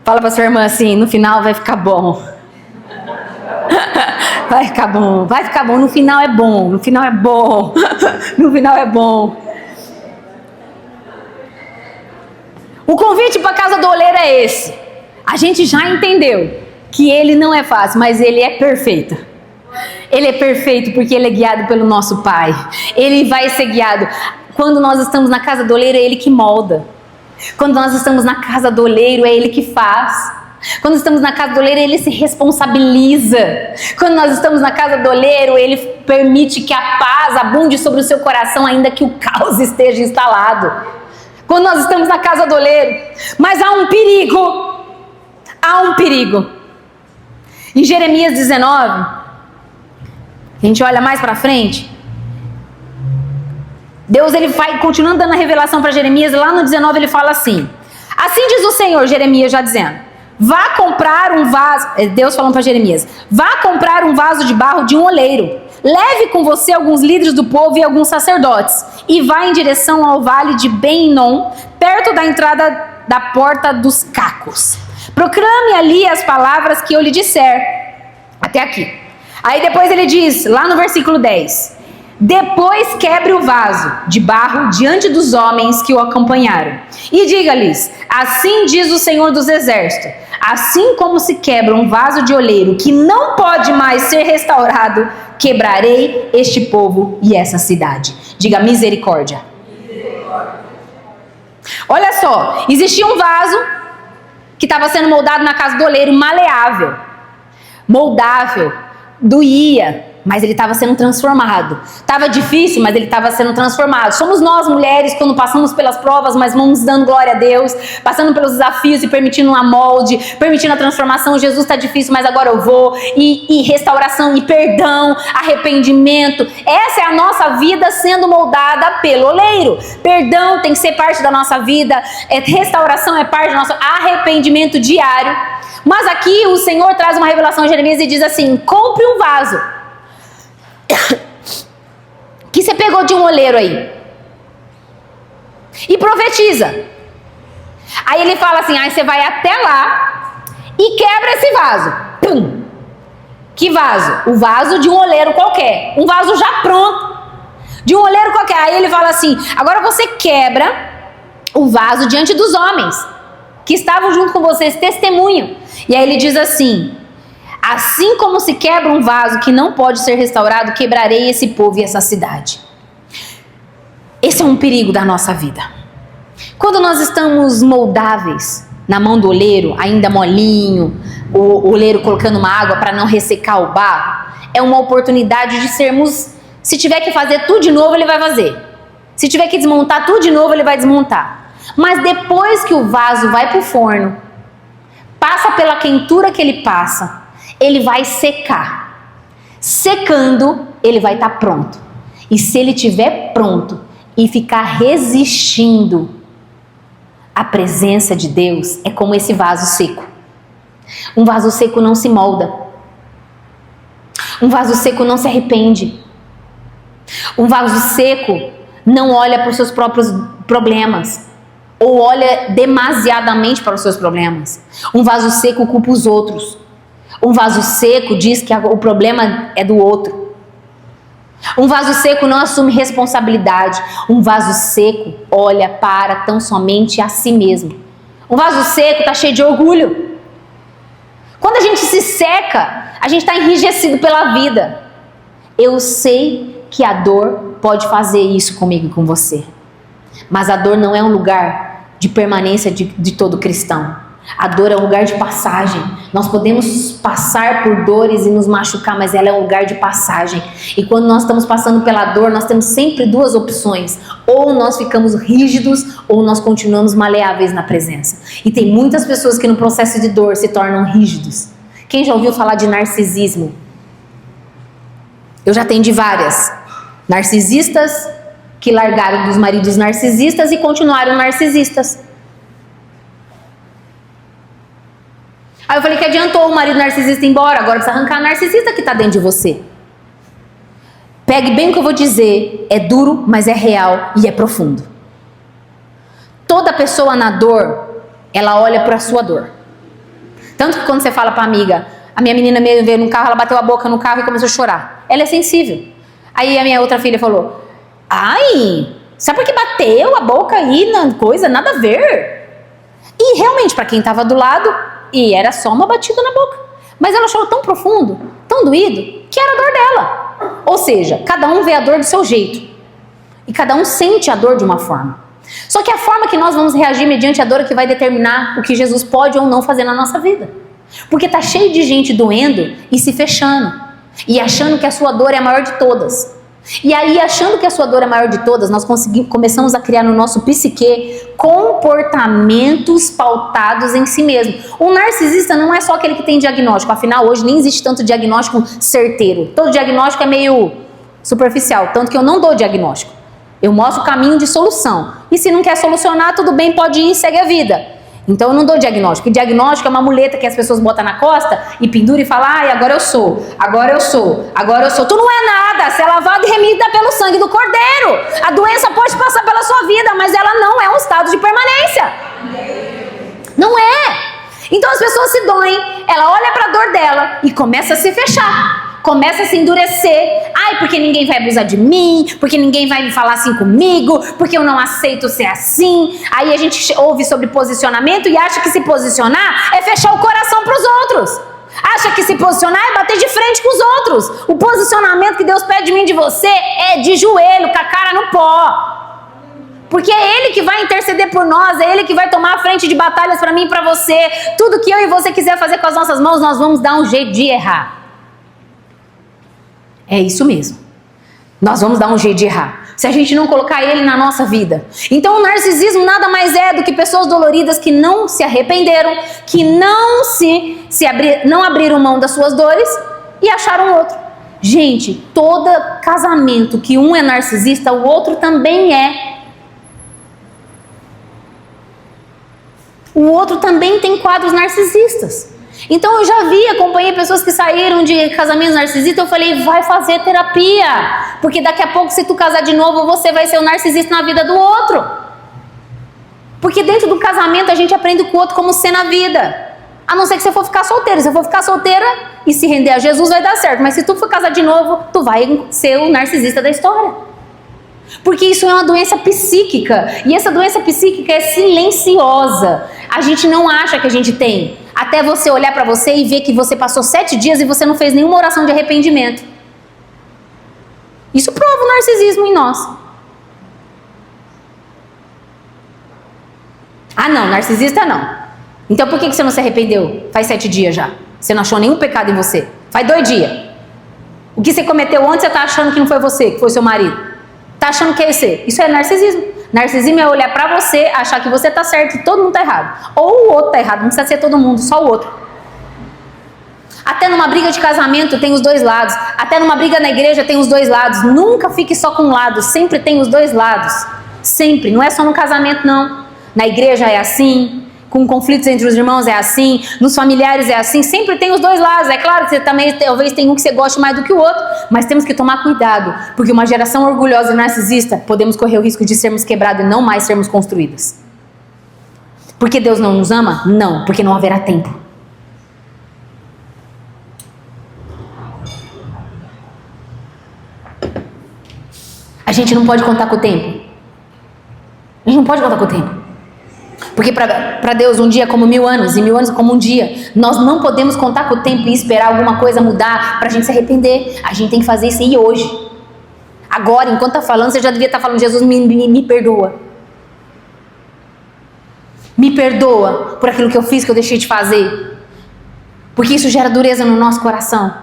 Fala para sua irmã assim, no final vai ficar bom. Vai ficar bom, no final é bom, no final é bom, no final é bom. O convite para a casa do oleiro é esse. A gente já entendeu que ele não é fácil, mas ele é perfeito. Ele é perfeito porque ele é guiado pelo nosso Pai. Ele vai ser guiado. Quando nós estamos na casa do oleiro, é ele que molda. Quando nós estamos na casa do oleiro, é ele que faz. Quando estamos na casa do oleiro, ele se responsabiliza. Quando nós estamos na casa do oleiro, ele permite que a paz abunde sobre o seu coração, ainda que o caos esteja instalado. Quando nós estamos na casa do oleiro, mas há um perigo. Há um perigo. Em Jeremias 19, a gente olha mais para frente. Deus ele vai continuando dando a revelação para Jeremias. Lá no 19 ele fala assim: assim diz o Senhor, Jeremias já dizendo. Vá comprar um vaso, Deus falando para Jeremias, vá comprar um vaso de barro de um oleiro, leve com você alguns líderes do povo e alguns sacerdotes, e vá em direção ao vale de Ben-Hinom, perto da entrada da porta dos cacos. Proclame ali as palavras que eu lhe disser, até aqui. Aí depois ele diz, lá no versículo 10, depois quebre o vaso de barro diante dos homens que o acompanharam e diga-lhes, assim diz o Senhor dos Exércitos, assim como se quebra um vaso de oleiro que não pode mais ser restaurado, quebrarei este povo e essa cidade. Diga misericórdia. Olha só, existia um vaso que estava sendo moldado na casa do oleiro, maleável, moldável, doía, mas ele estava sendo transformado. Estava difícil, mas ele estava sendo transformado. Somos nós, mulheres, quando passamos pelas provas, mas vamos dando glória a Deus, passando pelos desafios e permitindo uma molde, permitindo a transformação. Jesus está difícil, mas agora eu vou. E restauração, e perdão, arrependimento. Essa é a nossa vida sendo moldada pelo oleiro. Perdão tem que ser parte da nossa vida. Restauração é parte do nosso arrependimento diário. Mas aqui o Senhor traz uma revelação a Jeremias e diz assim: compre um vaso que você pegou de um oleiro aí e profetiza. Aí ele fala assim, aí você vai até lá e quebra esse vaso. Pum! Que vaso? O vaso de um oleiro qualquer, um vaso já pronto de um oleiro qualquer. Aí ele fala assim, agora você quebra o vaso diante dos homens que estavam junto com vocês, testemunham. E aí ele diz assim, assim como se quebra um vaso que não pode ser restaurado, quebrarei esse povo e essa cidade. Esse é um perigo da nossa vida. Quando nós estamos moldáveis na mão do oleiro, ainda molinho, o oleiro colocando uma água para não ressecar o barro, é uma oportunidade de sermos, se tiver que fazer tudo de novo, ele vai fazer. Se tiver que desmontar tudo de novo, ele vai desmontar. Mas depois que o vaso vai para o forno, passa pela quentura que ele passa, ele vai secar. Secando, ele vai estar pronto. E se ele estiver pronto e ficar resistindo à presença de Deus, é como esse vaso seco. Um vaso seco não se molda. Um vaso seco não se arrepende. Um vaso seco não olha para os seus próprios problemas. ou olha demasiadamente para os seus problemas. Um vaso seco culpa os outros. Um vaso seco diz que o problema é do outro. Um vaso seco não assume responsabilidade. Um vaso seco olha para tão somente a si mesmo. Um vaso seco está cheio de orgulho. Quando a gente se seca, a gente está enrijecido pela vida. Eu sei que a dor pode fazer isso comigo e com você. Mas a dor não é um lugar de permanência de todo cristão. A dor é um lugar de passagem. Nós podemos passar por dores e nos machucar, mas ela é um lugar de passagem. E quando nós estamos passando pela dor, nós temos sempre duas opções. Ou nós ficamos rígidos, ou nós continuamos maleáveis na presença. E tem muitas pessoas que no processo de dor se tornam rígidos. Quem já ouviu falar de narcisismo? Eu já atendi várias. Narcisistas que largaram dos maridos narcisistas e continuaram narcisistas. Aí eu falei que adiantou o marido narcisista ir embora, agora precisa arrancar a narcisista que está dentro de você. Pegue bem o que eu vou dizer, é duro, mas é real e é profundo. Toda pessoa na dor, ela olha para a sua dor. Tanto que quando você fala para a amiga, a minha menina veio no carro, ela bateu a boca no carro e começou a chorar. Ela é sensível. Aí a minha outra filha falou, ai, sabe por que bateu a boca aí na coisa? Nada a ver. E realmente, para quem estava do lado, e era só uma batida na boca. Mas ela chorou tão profundo, tão doído, que era a dor dela. Ou seja, cada um vê a dor do seu jeito. E cada um sente a dor de uma forma. Só que a forma que nós vamos reagir mediante a dor é que vai determinar o que Jesus pode ou não fazer na nossa vida. Porque tá cheio de gente doendo e se fechando. E achando que a sua dor é a maior de todas. E aí, achando que a sua dor é a maior de todas, nós começamos a criar no nosso psique comportamentos pautados em si mesmo. O narcisista não é só aquele que tem diagnóstico. Afinal, hoje nem existe tanto diagnóstico certeiro. Todo diagnóstico é meio superficial. Tanto que eu não dou diagnóstico. Eu mostro o caminho de solução. E se não quer solucionar, tudo bem, pode ir e segue a vida. Então eu não dou diagnóstico. E diagnóstico é uma muleta que as pessoas botam na costa e pendura e fala, ai, agora eu sou, agora eu sou, agora eu sou. Tu não é nada, você é lavado e remida pelo sangue do Cordeiro. A doença pode passar pela sua vida, mas ela não é um estado de permanência. Não é. Então as pessoas se doem, ela olha para a dor dela e começa a se fechar. Começa a se endurecer. Ai, porque ninguém vai abusar de mim, porque ninguém vai me falar assim comigo, porque eu não aceito ser assim. Aí a gente ouve sobre posicionamento e acha que se posicionar é fechar o coração para os outros. Acha que se posicionar é bater de frente com os outros. O posicionamento que Deus pede de mim e de você é de joelho, com a cara no pó. Porque é Ele que vai interceder por nós, é Ele que vai tomar a frente de batalhas para mim e para você. Tudo que eu e você quiser fazer com as nossas mãos, nós vamos dar um jeito de errar. É isso mesmo. Nós vamos dar um jeito de errar. Se a gente não colocar Ele na nossa vida. Então o narcisismo nada mais é do que pessoas doloridas que não se arrependeram, que não abriram mão das suas dores e acharam outro. Gente, todo casamento que um é narcisista, o outro também é. O outro também tem quadros narcisistas. Então eu já acompanhei pessoas que saíram de casamentos narcisistas. Eu falei, vai fazer terapia, porque daqui a pouco, se tu casar de novo, você vai ser o narcisista na vida do outro. Porque dentro do casamento a gente aprende com o outro como ser na vida. A não ser que você for ficar solteiro. Se você for ficar solteira e se render a Jesus, vai dar certo. Mas se tu for casar de novo, tu vai ser o narcisista da história. Porque isso é uma doença psíquica. E essa doença psíquica é silenciosa. A gente não acha que a gente tem. Até você olhar para você e ver que você passou 7 dias e você não fez nenhuma oração de arrependimento. Isso prova o narcisismo em nós. Ah não, narcisista não. Então por que você não se arrependeu? Faz 7 dias já. Você não achou nenhum pecado em você. Faz 2 dias. O que você cometeu ontem, você está achando que não foi você, que foi seu marido. Está achando que é você. Isso é narcisismo. Narcisismo é olhar pra você, achar que você tá certo e todo mundo tá errado. Ou o outro tá errado, não precisa ser todo mundo, só o outro. Até numa briga de casamento tem os dois lados. Até numa briga na igreja tem os dois lados. Nunca fique só com um lado, sempre tem os dois lados. Sempre, não é só no casamento não. Na igreja é assim, com conflitos entre os irmãos é assim, nos familiares é assim, sempre tem os dois lados. É claro que você também talvez tem um que você goste mais do que o outro, mas temos que tomar cuidado, porque uma geração orgulhosa e narcisista, podemos correr o risco de sermos quebrados e não mais sermos construídas. Porque Deus não nos ama? Não, porque não haverá tempo. A gente não pode contar com o tempo. A gente não pode contar com o tempo. Porque para Deus um dia é como 1000 anos, e 1000 anos é como um dia. Nós não podemos contar com o tempo e esperar alguma coisa mudar para a gente se arrepender. A gente tem que fazer isso aí hoje. Agora, enquanto está falando, você já devia estar falando: Jesus, me perdoa. Me perdoa por aquilo que eu fiz, que eu deixei de fazer. Porque isso gera dureza no nosso coração.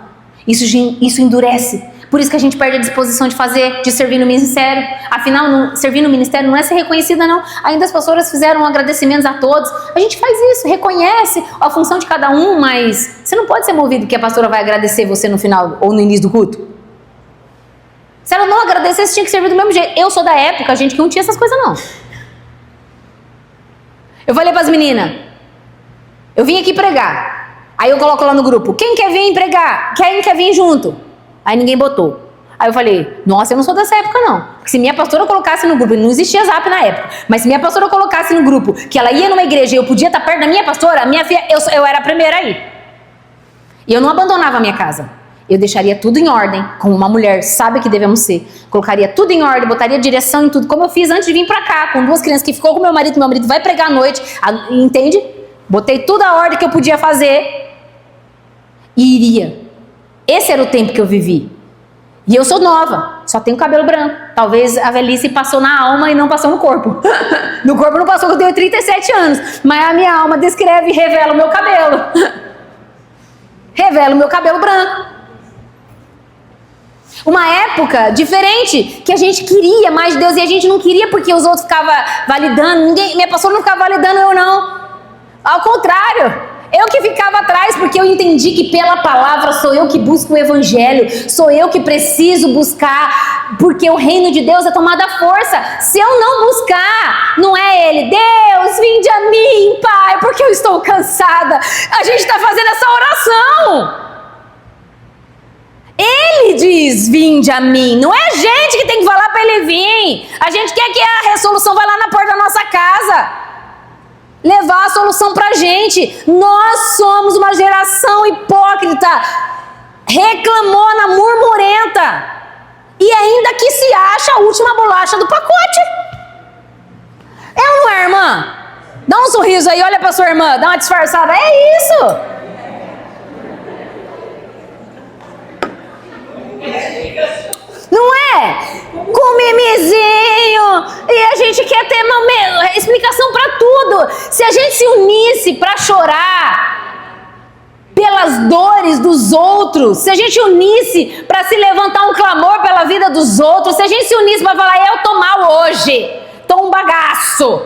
Isso endurece. Por isso que a gente perde a disposição de servir no ministério. Afinal, servir no ministério não é ser reconhecida, não. Ainda as pastoras fizeram agradecimentos a todos. A gente faz isso, reconhece a função de cada um, mas você não pode ser movido que a pastora vai agradecer você no final ou no início do culto. Se ela não agradecesse, tinha que servir do mesmo jeito. Eu sou da época, gente, que não tinha essas coisas, não. Eu falei para as meninas: eu vim aqui pregar. Aí eu coloco lá no grupo: quem quer vir pregar? Quem quer vir junto? Aí ninguém botou. Aí eu falei: nossa, eu não sou dessa época, não. Porque se minha pastora colocasse no grupo, não existia Zap na época, mas se minha pastora colocasse no grupo que ela ia numa igreja e eu podia estar perto da minha pastora, a minha filha, eu era a primeira aí. E eu não abandonava a minha casa. Eu deixaria tudo em ordem, como uma mulher sabe que devemos ser. Colocaria tudo em ordem, botaria direção em tudo, como eu fiz antes de vir pra cá, com 2 crianças que ficou com meu marido vai pregar à noite, entende? Botei tudo a ordem que eu podia fazer e iria. Esse era o tempo que eu vivi. E eu sou nova, só tenho cabelo branco. Talvez a velhice passou na alma e não passou no corpo. No corpo não passou, eu tenho 37 anos, mas a minha alma descreve e revela o meu cabelo. Revela o meu cabelo branco. Uma época diferente, que a gente queria mais de Deus e a gente não queria porque os outros ficavam validando. Minha pastora não ficava validando, eu não. Ao contrário, eu que ficava atrás, porque eu entendi que pela palavra sou eu que busco o evangelho, sou eu que preciso buscar, porque o reino de Deus é tomado à força. Se eu não buscar, não é Ele: Deus, vinde a mim, Pai, porque eu estou cansada. A gente está fazendo essa oração. Ele diz: vinde a mim. Não é a gente que tem que falar para Ele vir. A gente quer que a resolução vá lá na porta da nossa casa, levar a solução para a gente. Nós somos uma geração hipócrita, reclamona, murmurenta, e ainda que se acha a última bolacha do pacote. É ou não é, irmã? Dá um sorriso aí, olha para sua irmã, dá uma disfarçada. É isso. Não é? Com mimizinho, e a gente quer ter explicação para tudo. Se a gente se unisse para chorar pelas dores dos outros, se a gente unisse para se levantar um clamor pela vida dos outros, se a gente se unisse para falar: eu tô mal hoje, tô um bagaço,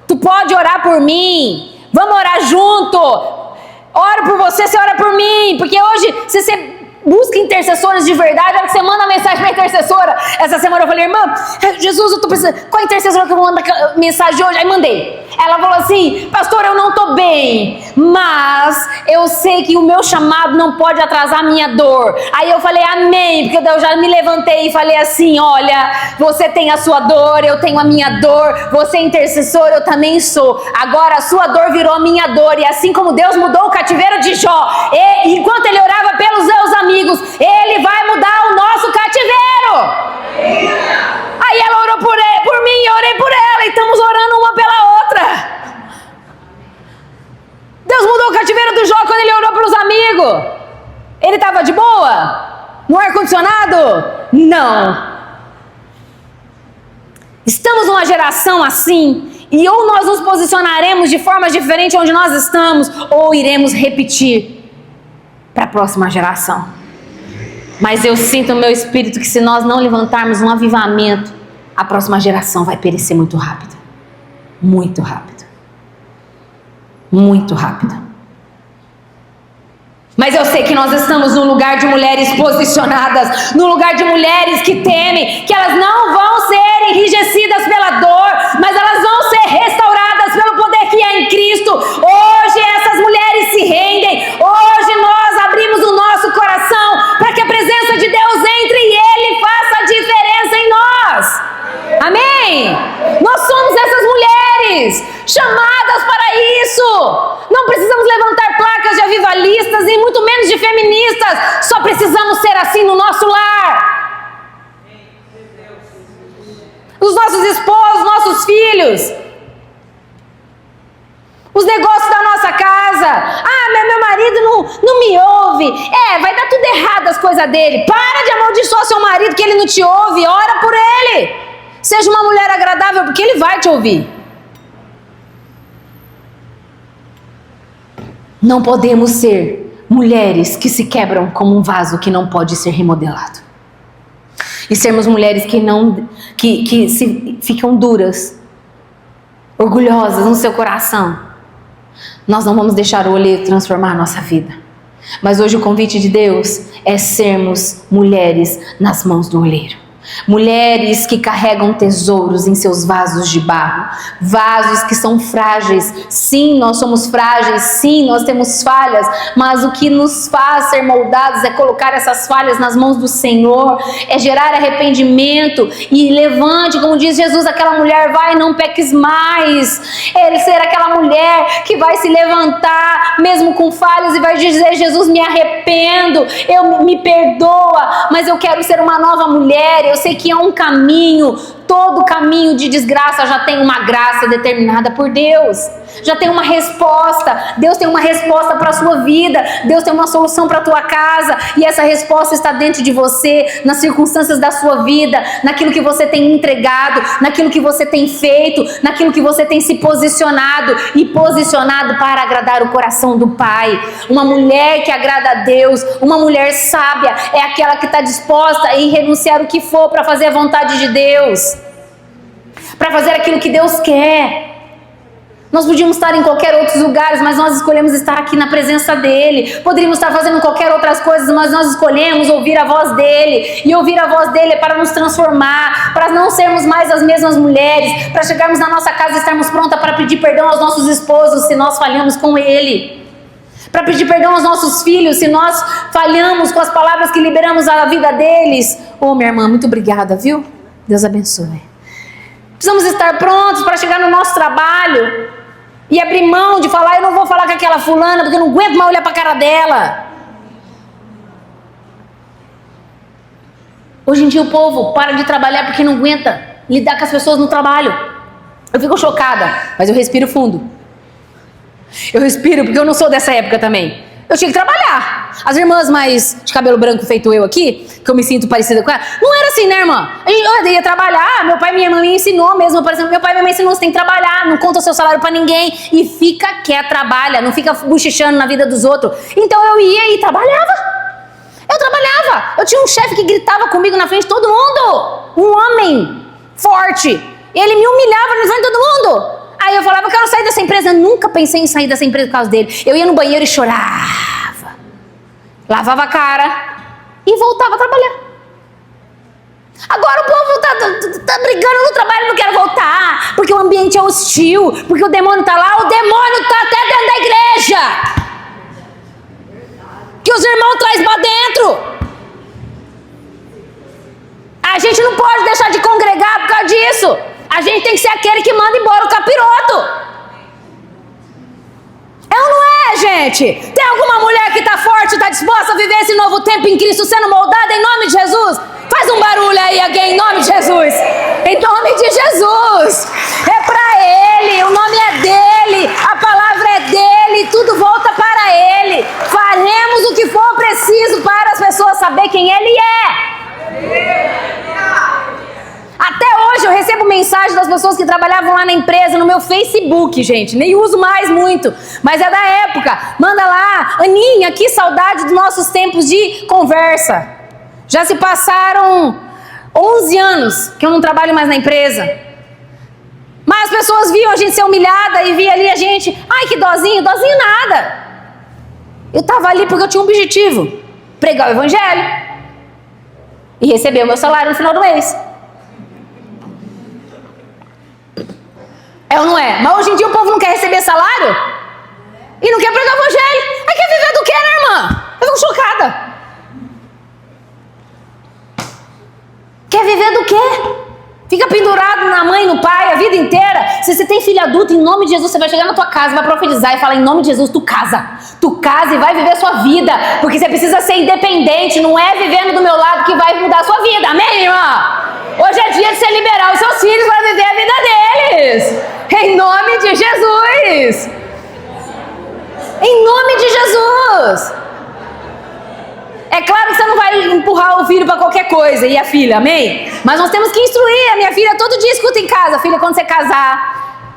tu pode orar por mim, vamos orar junto, oro por você, você ora por mim, porque hoje se você busca intercessores de verdade, é que você manda mensagem para intercessora. Essa semana eu falei: irmã, Jesus, eu tô precisando, qual intercessora que eu vou mandar mensagem hoje? Aí mandei. Ela falou assim: pastor, eu não tô bem, mas eu sei que o meu chamado não pode atrasar a minha dor. Aí eu falei: amém, porque eu já me levantei e falei assim: olha, você tem a sua dor, eu tenho a minha dor, você é intercessor, eu também sou. Agora a sua dor virou a minha dor, e assim como Deus mudou o cativeiro de Jó, enquanto ele orava pelos seus amigos, Ele vai mudar o nosso cativeiro. Aí ela orou por mim, eu orei por ela, e estamos orando uma pela outra. Deus mudou o cativeiro do Jó quando ele orou pelos amigos. Ele estava de boa? No ar-condicionado? Não. Estamos numa geração assim, e ou nós nos posicionaremos de forma diferente onde nós estamos, ou iremos repetir para a próxima geração. Mas eu sinto no meu espírito que se nós não levantarmos um avivamento, a próxima geração vai perecer muito rápido. Muito rápido. Muito rápido. Mas eu sei que nós estamos num lugar de mulheres posicionadas, num lugar de mulheres que temem, que elas não vão ser enrijecidas pela dor, mas elas vão ser restauradas pelo poder que é em Cristo. Hoje essas mulheres se rendem, hoje nós abrimos o nosso coração para que a presença de Deus entre e Ele faça a diferença em nós. Amém? Nós somos essas mulheres chamadas para isso. Não precisamos levantar placas de avivalistas e muito menos de feministas. Só precisamos ser assim no nosso lar. Os nossos esposos, nossos filhos. Os negócios da nossa casa. Ah, meu marido não me ouve. Vai dar tudo errado as coisas dele. Para de amaldiçoar seu marido que ele não te ouve. Ora por ele. Seja uma mulher agradável porque ele vai te ouvir. Não podemos ser mulheres que se quebram como um vaso que não pode ser remodelado. E sermos mulheres que ficam duras, orgulhosas no seu coração. Nós não vamos deixar o olheiro transformar a nossa vida. Mas hoje o convite de Deus é sermos mulheres nas mãos do olheiro. Mulheres que carregam tesouros em seus vasos de barro. Vasos que são frágeis. Sim, nós somos frágeis. Sim, nós temos falhas. Mas o que nos faz ser moldados é colocar essas falhas nas mãos do Senhor. É gerar arrependimento. E levante, como diz Jesus, aquela mulher, vai, não peques mais. Ele ser aquela mulher que vai se levantar, mesmo com falhas, e vai dizer, Jesus, me arrependo. Me perdoa, mas eu quero ser uma nova mulher. Eu sei que é um caminho, todo caminho de desgraça já tem uma graça determinada por Deus, já tem uma resposta. Deus tem uma resposta para a sua vida, Deus tem uma solução para a tua casa, e essa resposta está dentro de você, nas circunstâncias da sua vida, naquilo que você tem entregado, naquilo que você tem feito, naquilo que você tem se posicionado para agradar o coração do Pai. Uma mulher que agrada a Deus, uma mulher sábia, é aquela que está disposta a renunciar o que for para fazer a vontade de Deus, para fazer aquilo que Deus quer. Nós podíamos estar em qualquer outros lugares, mas nós escolhemos estar aqui na presença dEle. Poderíamos estar fazendo qualquer outras coisas, mas nós escolhemos ouvir a voz dEle. E ouvir a voz dEle é para nos transformar, para não sermos mais as mesmas mulheres, para chegarmos na nossa casa e estarmos prontas para pedir perdão aos nossos esposos se nós falhamos com Ele, para pedir perdão aos nossos filhos se nós falhamos com as palavras que liberamos à vida deles. Minha irmã, muito obrigada, viu? Deus abençoe. Precisamos estar prontos para chegar no nosso trabalho e abrir mão de falar, eu não vou falar com aquela fulana porque eu não aguento mais olhar para a cara dela. Hoje em dia o povo para de trabalhar porque não aguenta lidar com as pessoas no trabalho. Eu fico chocada, mas eu respiro fundo. Eu respiro porque eu não sou dessa época também. Eu tinha que trabalhar. As irmãs mais de cabelo branco feito eu aqui, que eu me sinto parecida com ela, não era assim, né, irmã? Eu ia trabalhar, meu pai e minha mãe me ensinou mesmo, por exemplo, meu pai e minha mãe ensinou, você tem que trabalhar, não conta o seu salário pra ninguém, e fica quieto, trabalha, não fica bochichando na vida dos outros. Então eu ia e trabalhava. Eu trabalhava. Eu tinha um chefe que gritava comigo na frente de todo mundo. Um homem forte. Ele me humilhava na frente de todo mundo. Aí eu falava, eu quero sair dessa empresa. Eu nunca pensei em sair dessa empresa por causa dele. Eu ia no banheiro e chorava, lavava a cara e voltava a trabalhar. Agora o povo tá brigando no trabalho, não quero voltar, porque o ambiente é hostil, porque o demônio tá lá. O demônio tá até dentro da igreja, que os irmãos trazem pra dentro. A gente não pode deixar de congregar por causa disso. A gente tem que ser aquele que manda embora o capiroto. É ou não é, gente? Tem alguma mulher que está forte, está disposta a viver esse novo tempo em Cristo, sendo moldada em nome de Jesus? Faz um barulho aí, alguém, em nome de Jesus. Em nome de Jesus. É para Ele, o nome é dEle, a palavra é dEle, tudo volta para Ele. Faremos o que for preciso para as pessoas saber quem Ele é. Até hoje eu recebo mensagem das pessoas que trabalhavam lá na empresa, no meu Facebook, gente. Nem uso mais muito, mas é da época. Manda lá, Aninha, que saudade dos nossos tempos de conversa. Já se passaram 11 anos que eu não trabalho mais na empresa. Mas as pessoas viam a gente ser humilhada e via ali a gente, ai que dozinho nada. Eu estava ali porque eu tinha um objetivo, pregar o evangelho e receber o meu salário no final do mês. É ou não é? Mas hoje em dia o povo não quer receber salário e não quer pregar o evangelho. Aí quer viver do quê, né, irmã? Eu fico chocada. Quer viver do quê? Fica pendurado na mãe e no pai a vida inteira. Se você tem filho adulto, em nome de Jesus, você vai chegar na tua casa, vai profetizar e falar, em nome de Jesus, tu casa. Tu casa e vai viver a sua vida. Porque você precisa ser independente. Não é vivendo do meu lado que vai mudar a sua vida. Amém, irmã? Hoje é dia de você liberar os seus filhos para viver a vida deles. Em nome de Jesus. Em nome de Jesus. É claro que você não vai empurrar o filho para qualquer coisa, e a filha, amém? Mas nós temos que instruir. A minha filha todo dia escuta em casa, filha, quando você casar,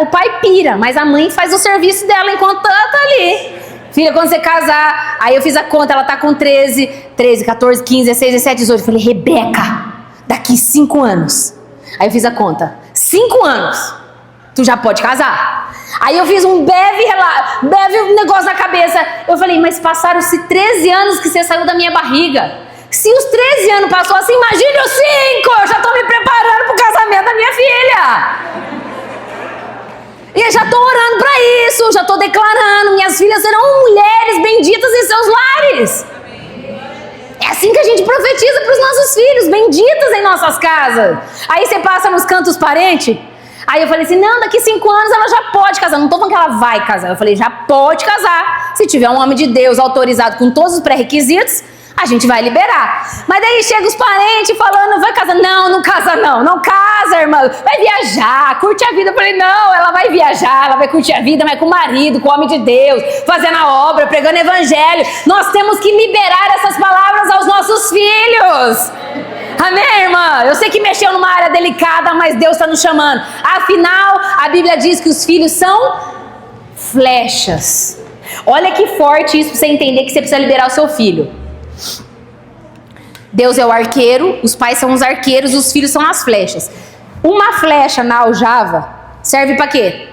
o pai pira, mas a mãe faz o serviço dela enquanto ela tá ali. Filha, quando você casar, aí eu fiz a conta, ela tá com 13, 14, 15, 16, 17, 18. Eu falei, Rebeca, daqui 5 anos. Aí eu fiz a conta, 5 anos, tu já pode casar. Aí eu fiz um breve negócio na cabeça. Eu falei, mas passaram-se 13 anos que você saiu da minha barriga. Se os 13 anos passou assim, imagine os 5. Eu já estou me preparando para o casamento da minha filha. E eu já estou orando para isso, já estou declarando, minhas filhas serão mulheres benditas em seus lares. É assim que a gente profetiza para os nossos filhos, benditas em nossas casas. Aí você passa nos cantos parentes. Aí eu falei assim, não, daqui 5 anos ela já pode casar. Não estou falando que ela vai casar. Eu falei, já pode casar. Se tiver um homem de Deus autorizado com todos os pré-requisitos, a gente vai liberar. Mas daí chega os parentes falando, vai casar. Não, não casa não. Não casa, irmã. Vai viajar, curte a vida. Eu falei, não, ela vai viajar, ela vai curtir a vida, mas com o marido, com o homem de Deus, fazendo a obra, pregando evangelho. Nós temos que liberar essas palavras aos nossos filhos. Amém, irmã? Eu sei que mexeu numa área delicada, mas Deus está nos chamando. Afinal, a Bíblia diz que os filhos são flechas. Olha que forte isso para você entender que você precisa liberar o seu filho. Deus é o arqueiro, os pais são os arqueiros, os filhos são as flechas. Uma flecha na aljava serve para quê?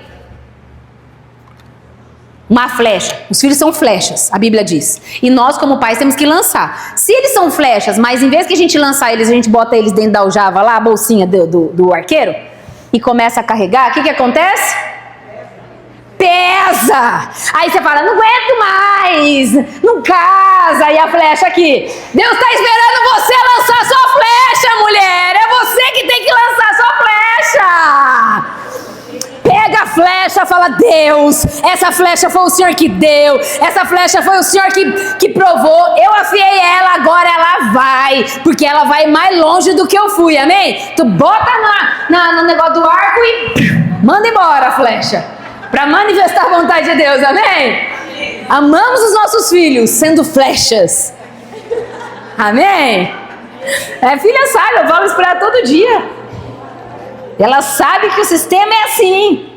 Uma flecha. Os filhos são flechas, a Bíblia diz. E nós, como pais, temos que lançar. Se eles são flechas, mas em vez que a gente lançar eles, a gente bota eles dentro da aljava lá, a bolsinha do arqueiro, e começa a carregar, o que acontece? Pesa! Aí você fala, não aguento mais, não casa, e a flecha aqui. Deus está esperando você lançar sua flecha, mulher. É você que tem que lançar sua flecha. Pega a flecha, fala, Deus, essa flecha foi o Senhor que deu, essa flecha foi o Senhor que provou, eu afiei ela, agora ela vai, porque ela vai mais longe do que eu fui, amém? Tu bota no negócio do arco e manda embora a flecha, para manifestar a vontade de Deus, amém? Amamos os nossos filhos sendo flechas, amém? Filha sabe, eu falo isso para ela todo dia. Ela sabe que o sistema é assim,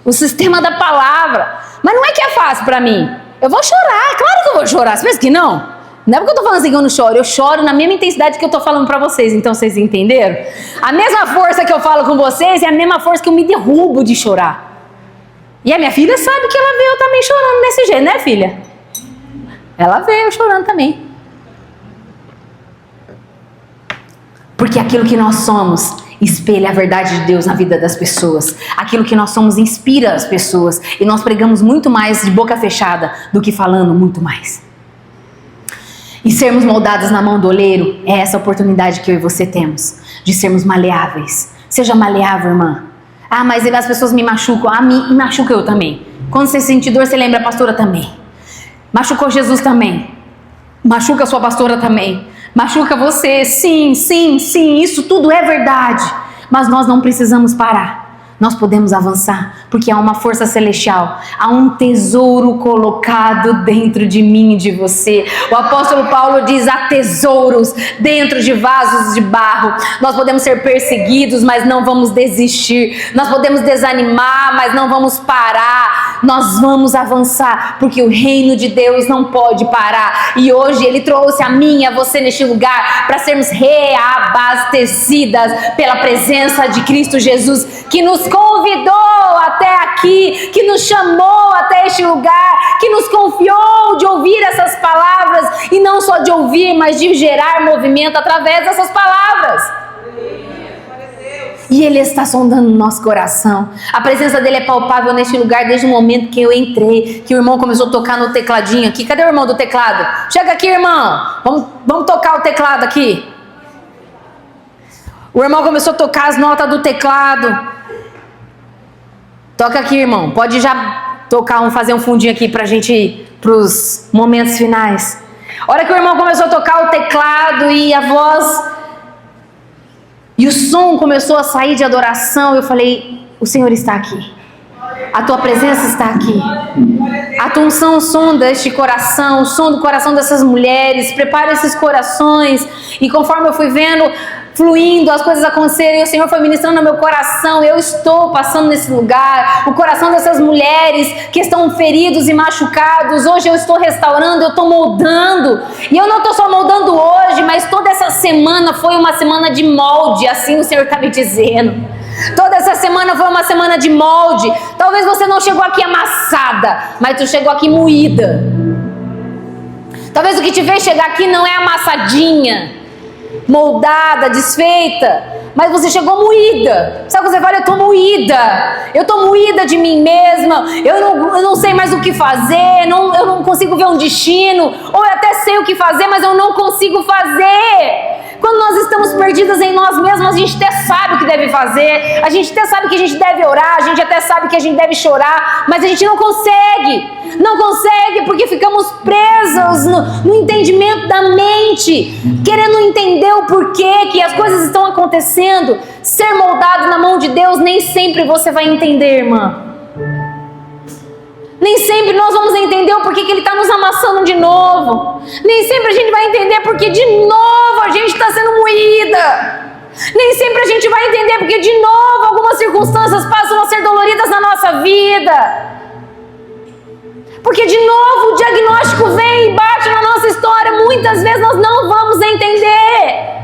o sistema da palavra. Mas não é que é fácil para mim. Eu vou chorar, claro que eu vou chorar. Você pensa que não? Não é porque eu tô falando assim que eu não choro. Eu choro na mesma intensidade que eu tô falando para vocês. Então vocês entenderam? A mesma força que eu falo com vocês é a mesma força que eu me derrubo de chorar. E a minha filha sabe que ela veio eu também chorando desse jeito, né, filha? Ela veio chorando também. Porque aquilo que nós somos espelha a verdade de Deus na vida das pessoas. Aquilo que nós somos inspira as pessoas. E nós pregamos muito mais de boca fechada do que falando muito mais. E sermos moldados na mão do oleiro é essa oportunidade que eu e você temos. De sermos maleáveis. Seja maleável, irmã. Ah, mas as pessoas me machucam. Ah, me machuca eu também. Quando você sente dor, você lembra a pastora também. Machucou Jesus também. Machuca a sua pastora também. Machuca você, sim, isso tudo é verdade, mas nós não precisamos parar, nós podemos avançar, porque há uma força celestial, há um tesouro colocado dentro de mim e de você. O apóstolo Paulo diz, há tesouros dentro de vasos de barro. Nós podemos ser perseguidos, mas não vamos desistir. Nós podemos desanimar, mas não vamos parar. Nós vamos avançar, porque o reino de Deus não pode parar. E hoje Ele trouxe a mim e a você neste lugar para sermos reabastecidas pela presença de Cristo Jesus, que nos convidou até aqui, que nos chamou até este lugar, que nos confiou de ouvir essas palavras, e não só de ouvir, mas de gerar movimento através dessas palavras. E Ele está sondando o nosso coração. A presença dele é palpável neste lugar desde o momento que eu entrei, que o irmão começou a tocar no tecladinho aqui. Cadê o irmão do teclado? Chega aqui, irmão. Vamos tocar o teclado aqui. O irmão começou a tocar as notas do teclado. Toca aqui, irmão. Pode já tocar, fazer um fundinho aqui pra gente ir pros momentos finais. A hora que o irmão começou a tocar o teclado e a voz e o som começou a sair de adoração, eu falei: o Senhor está aqui. A tua presença está aqui. A tua unção, o som deste coração, o som do coração dessas mulheres. Prepara esses corações. E conforme eu fui vendo fluindo, as coisas acontecerem, o Senhor foi ministrando no meu coração. Eu estou passando nesse lugar. O coração dessas mulheres que estão feridos e machucados, hoje eu estou restaurando, eu estou moldando. E eu não estou só moldando hoje, mas toda essa semana foi uma semana de molde, assim o Senhor está me dizendo. Toda essa semana foi uma semana de molde. Talvez você não chegou aqui amassada, mas tu chegou aqui moída. Talvez o que te fez chegar aqui não é amassadinha, moldada, desfeita, mas você chegou moída. Sabe o que você fala? Eu estou moída de mim mesma, eu não sei mais o que fazer, eu não consigo ver um destino, ou eu até sei o que fazer, mas eu não consigo fazer. Quando nós estamos perdidas em nós mesmos, a gente até sabe o que deve fazer, a gente até sabe que a gente deve orar, a gente até sabe que a gente deve chorar, mas a gente não consegue porque ficamos presos no entendimento da mente, querendo entender o porquê que as coisas estão acontecendo. Ser moldado na mão de Deus, nem sempre você vai entender, irmã. Nem sempre nós vamos entender o porquê que Ele está nos amassando de novo. Nem sempre a gente vai entender porque de novo a gente está sendo moída. Nem sempre a gente vai entender porque de novo algumas circunstâncias passam a ser doloridas na nossa vida. Porque de novo o diagnóstico vem e bate na nossa história. Muitas vezes nós não vamos entender.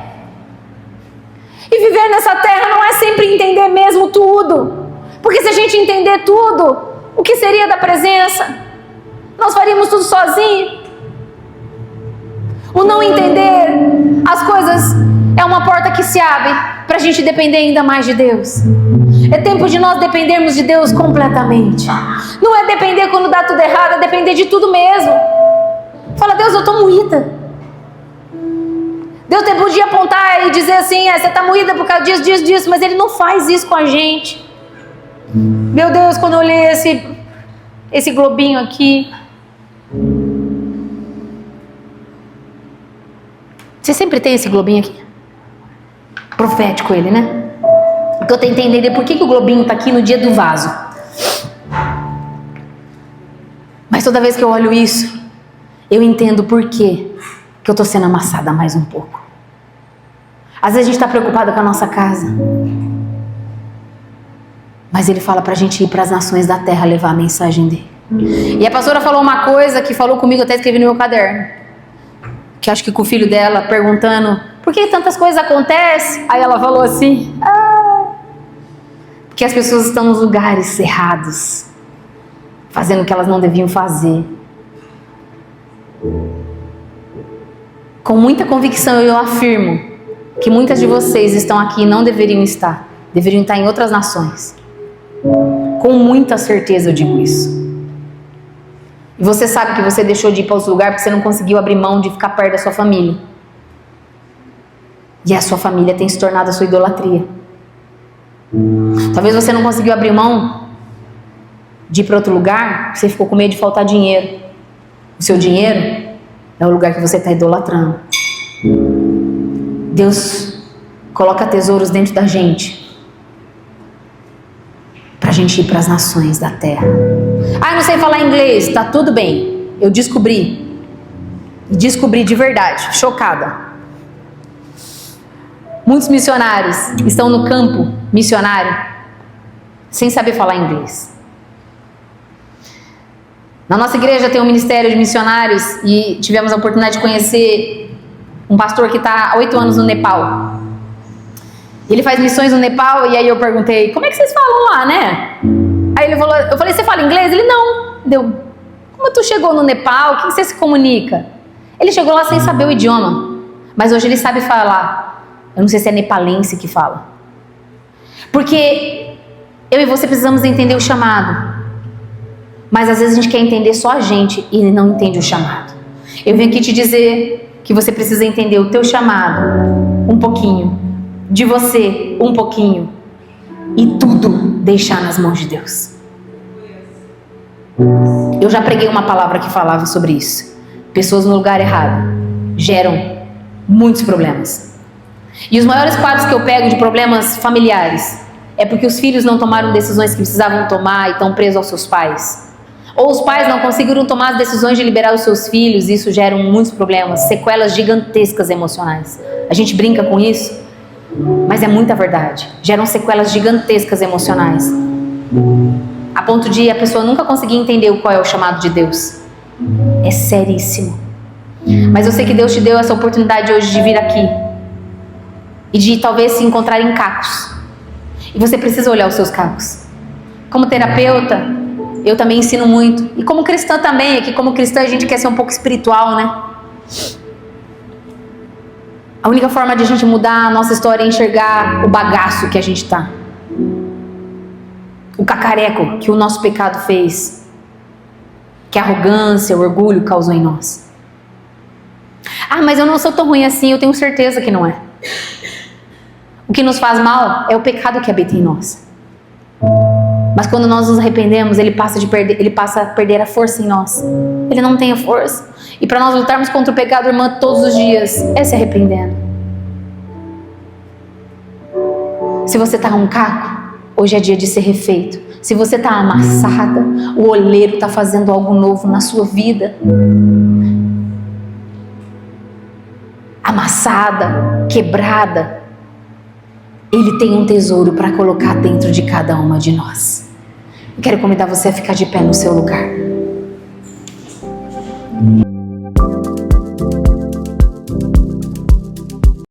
E viver nessa terra não é sempre entender mesmo tudo. Porque se a gente entender tudo, o que seria da presença? Nós faríamos tudo sozinho. O não entender as coisas é uma porta que se abre para a gente depender ainda mais de Deus. É tempo de nós dependermos de Deus completamente. Não é depender quando dá tudo errado, é depender de tudo mesmo. Fala: Deus, eu estou moída. Deus até podia apontar e dizer assim: você está moída por causa disso, mas Ele não faz isso com a gente. Meu Deus, quando eu olhei esse globinho aqui, você sempre tem esse globinho aqui? Profético ele, né? Porque eu tentei entender por que o globinho está aqui no dia do vaso. Mas toda vez que eu olho isso, eu entendo por que eu estou sendo amassada mais um pouco. Às vezes a gente está preocupada com a nossa casa, mas Ele fala para a gente ir para as nações da terra levar a mensagem dele. E a pastora falou uma coisa que falou comigo, até escrevi no meu caderno, que acho que com o filho dela, perguntando por que tantas coisas acontecem. Aí ela falou assim: porque as pessoas estão nos lugares errados, fazendo o que elas não deviam fazer. Com muita convicção eu afirmo que muitas de vocês estão aqui e não deveriam estar. Deveriam estar em outras nações. Com muita certeza eu digo isso. E você sabe que você deixou de ir para os lugares porque você não conseguiu abrir mão de ficar perto da sua família. E a sua família tem se tornado a sua idolatria. Talvez você não conseguiu abrir mão de ir para outro lugar porque você ficou com medo de faltar dinheiro. O seu dinheiro é o lugar que você está idolatrando. Deus coloca tesouros dentro da gente para a gente ir para as nações da terra. Eu não sei falar inglês. Tá tudo bem. Eu descobri. E descobri de verdade. Chocada. Muitos missionários estão no campo missionário sem saber falar inglês. Na nossa igreja tem um ministério de missionários e tivemos a oportunidade de conhecer um pastor que está há 8 anos no Nepal. Ele faz missões no Nepal e aí eu perguntei: como é que vocês falam lá, né? Aí ele falou, eu falei: você fala inglês? Ele: não. Como tu chegou no Nepal? O que você se comunica? Ele chegou lá sem saber o idioma, mas hoje ele sabe falar. Eu não sei se é nepalense que fala. Porque eu e você precisamos entender o chamado. Mas às vezes a gente quer entender só a gente e não entende o chamado. Eu vim aqui te dizer que você precisa entender o teu chamado um pouquinho de você um pouquinho e tudo deixar nas mãos de Deus. Eu já preguei uma palavra que falava sobre isso. Pessoas no lugar errado geram muitos problemas. E os maiores quadros que eu pego de problemas familiares é porque os filhos não tomaram decisões que precisavam tomar e estão presos aos seus pais. Ou os pais não conseguiram tomar as decisões de liberar os seus filhos, e isso gera muitos problemas, sequelas gigantescas emocionais. A gente brinca com isso, mas é muita verdade. Geram sequelas gigantescas emocionais, a ponto de a pessoa nunca conseguir entender qual é o chamado de Deus. É seríssimo. Mas eu sei que Deus te deu essa oportunidade hoje de vir aqui e de talvez se encontrar em cacos. E você precisa olhar os seus cacos. Como terapeuta, eu também ensino muito. E como cristã também, é que como cristã a gente quer ser um pouco espiritual, né? A única forma de a gente mudar a nossa história é enxergar o bagaço que a gente tá. O cacareco que o nosso pecado fez. Que a arrogância, o orgulho causou em nós. Ah, mas eu não sou tão ruim assim, eu tenho certeza que não é. O que nos faz mal é o pecado que habita em nós. Mas quando nós nos arrependemos, ele passa a perder a força em nós. Ele não tem a força. E para nós lutarmos contra o pecado, irmã, todos os dias, é se arrependendo. Se você está um caco, hoje é dia de ser refeito. Se você está amassada, o oleiro está fazendo algo novo na sua vida. Amassada, quebrada, Ele tem um tesouro para colocar dentro de cada uma de nós. Eu quero convidar você a ficar de pé no seu lugar.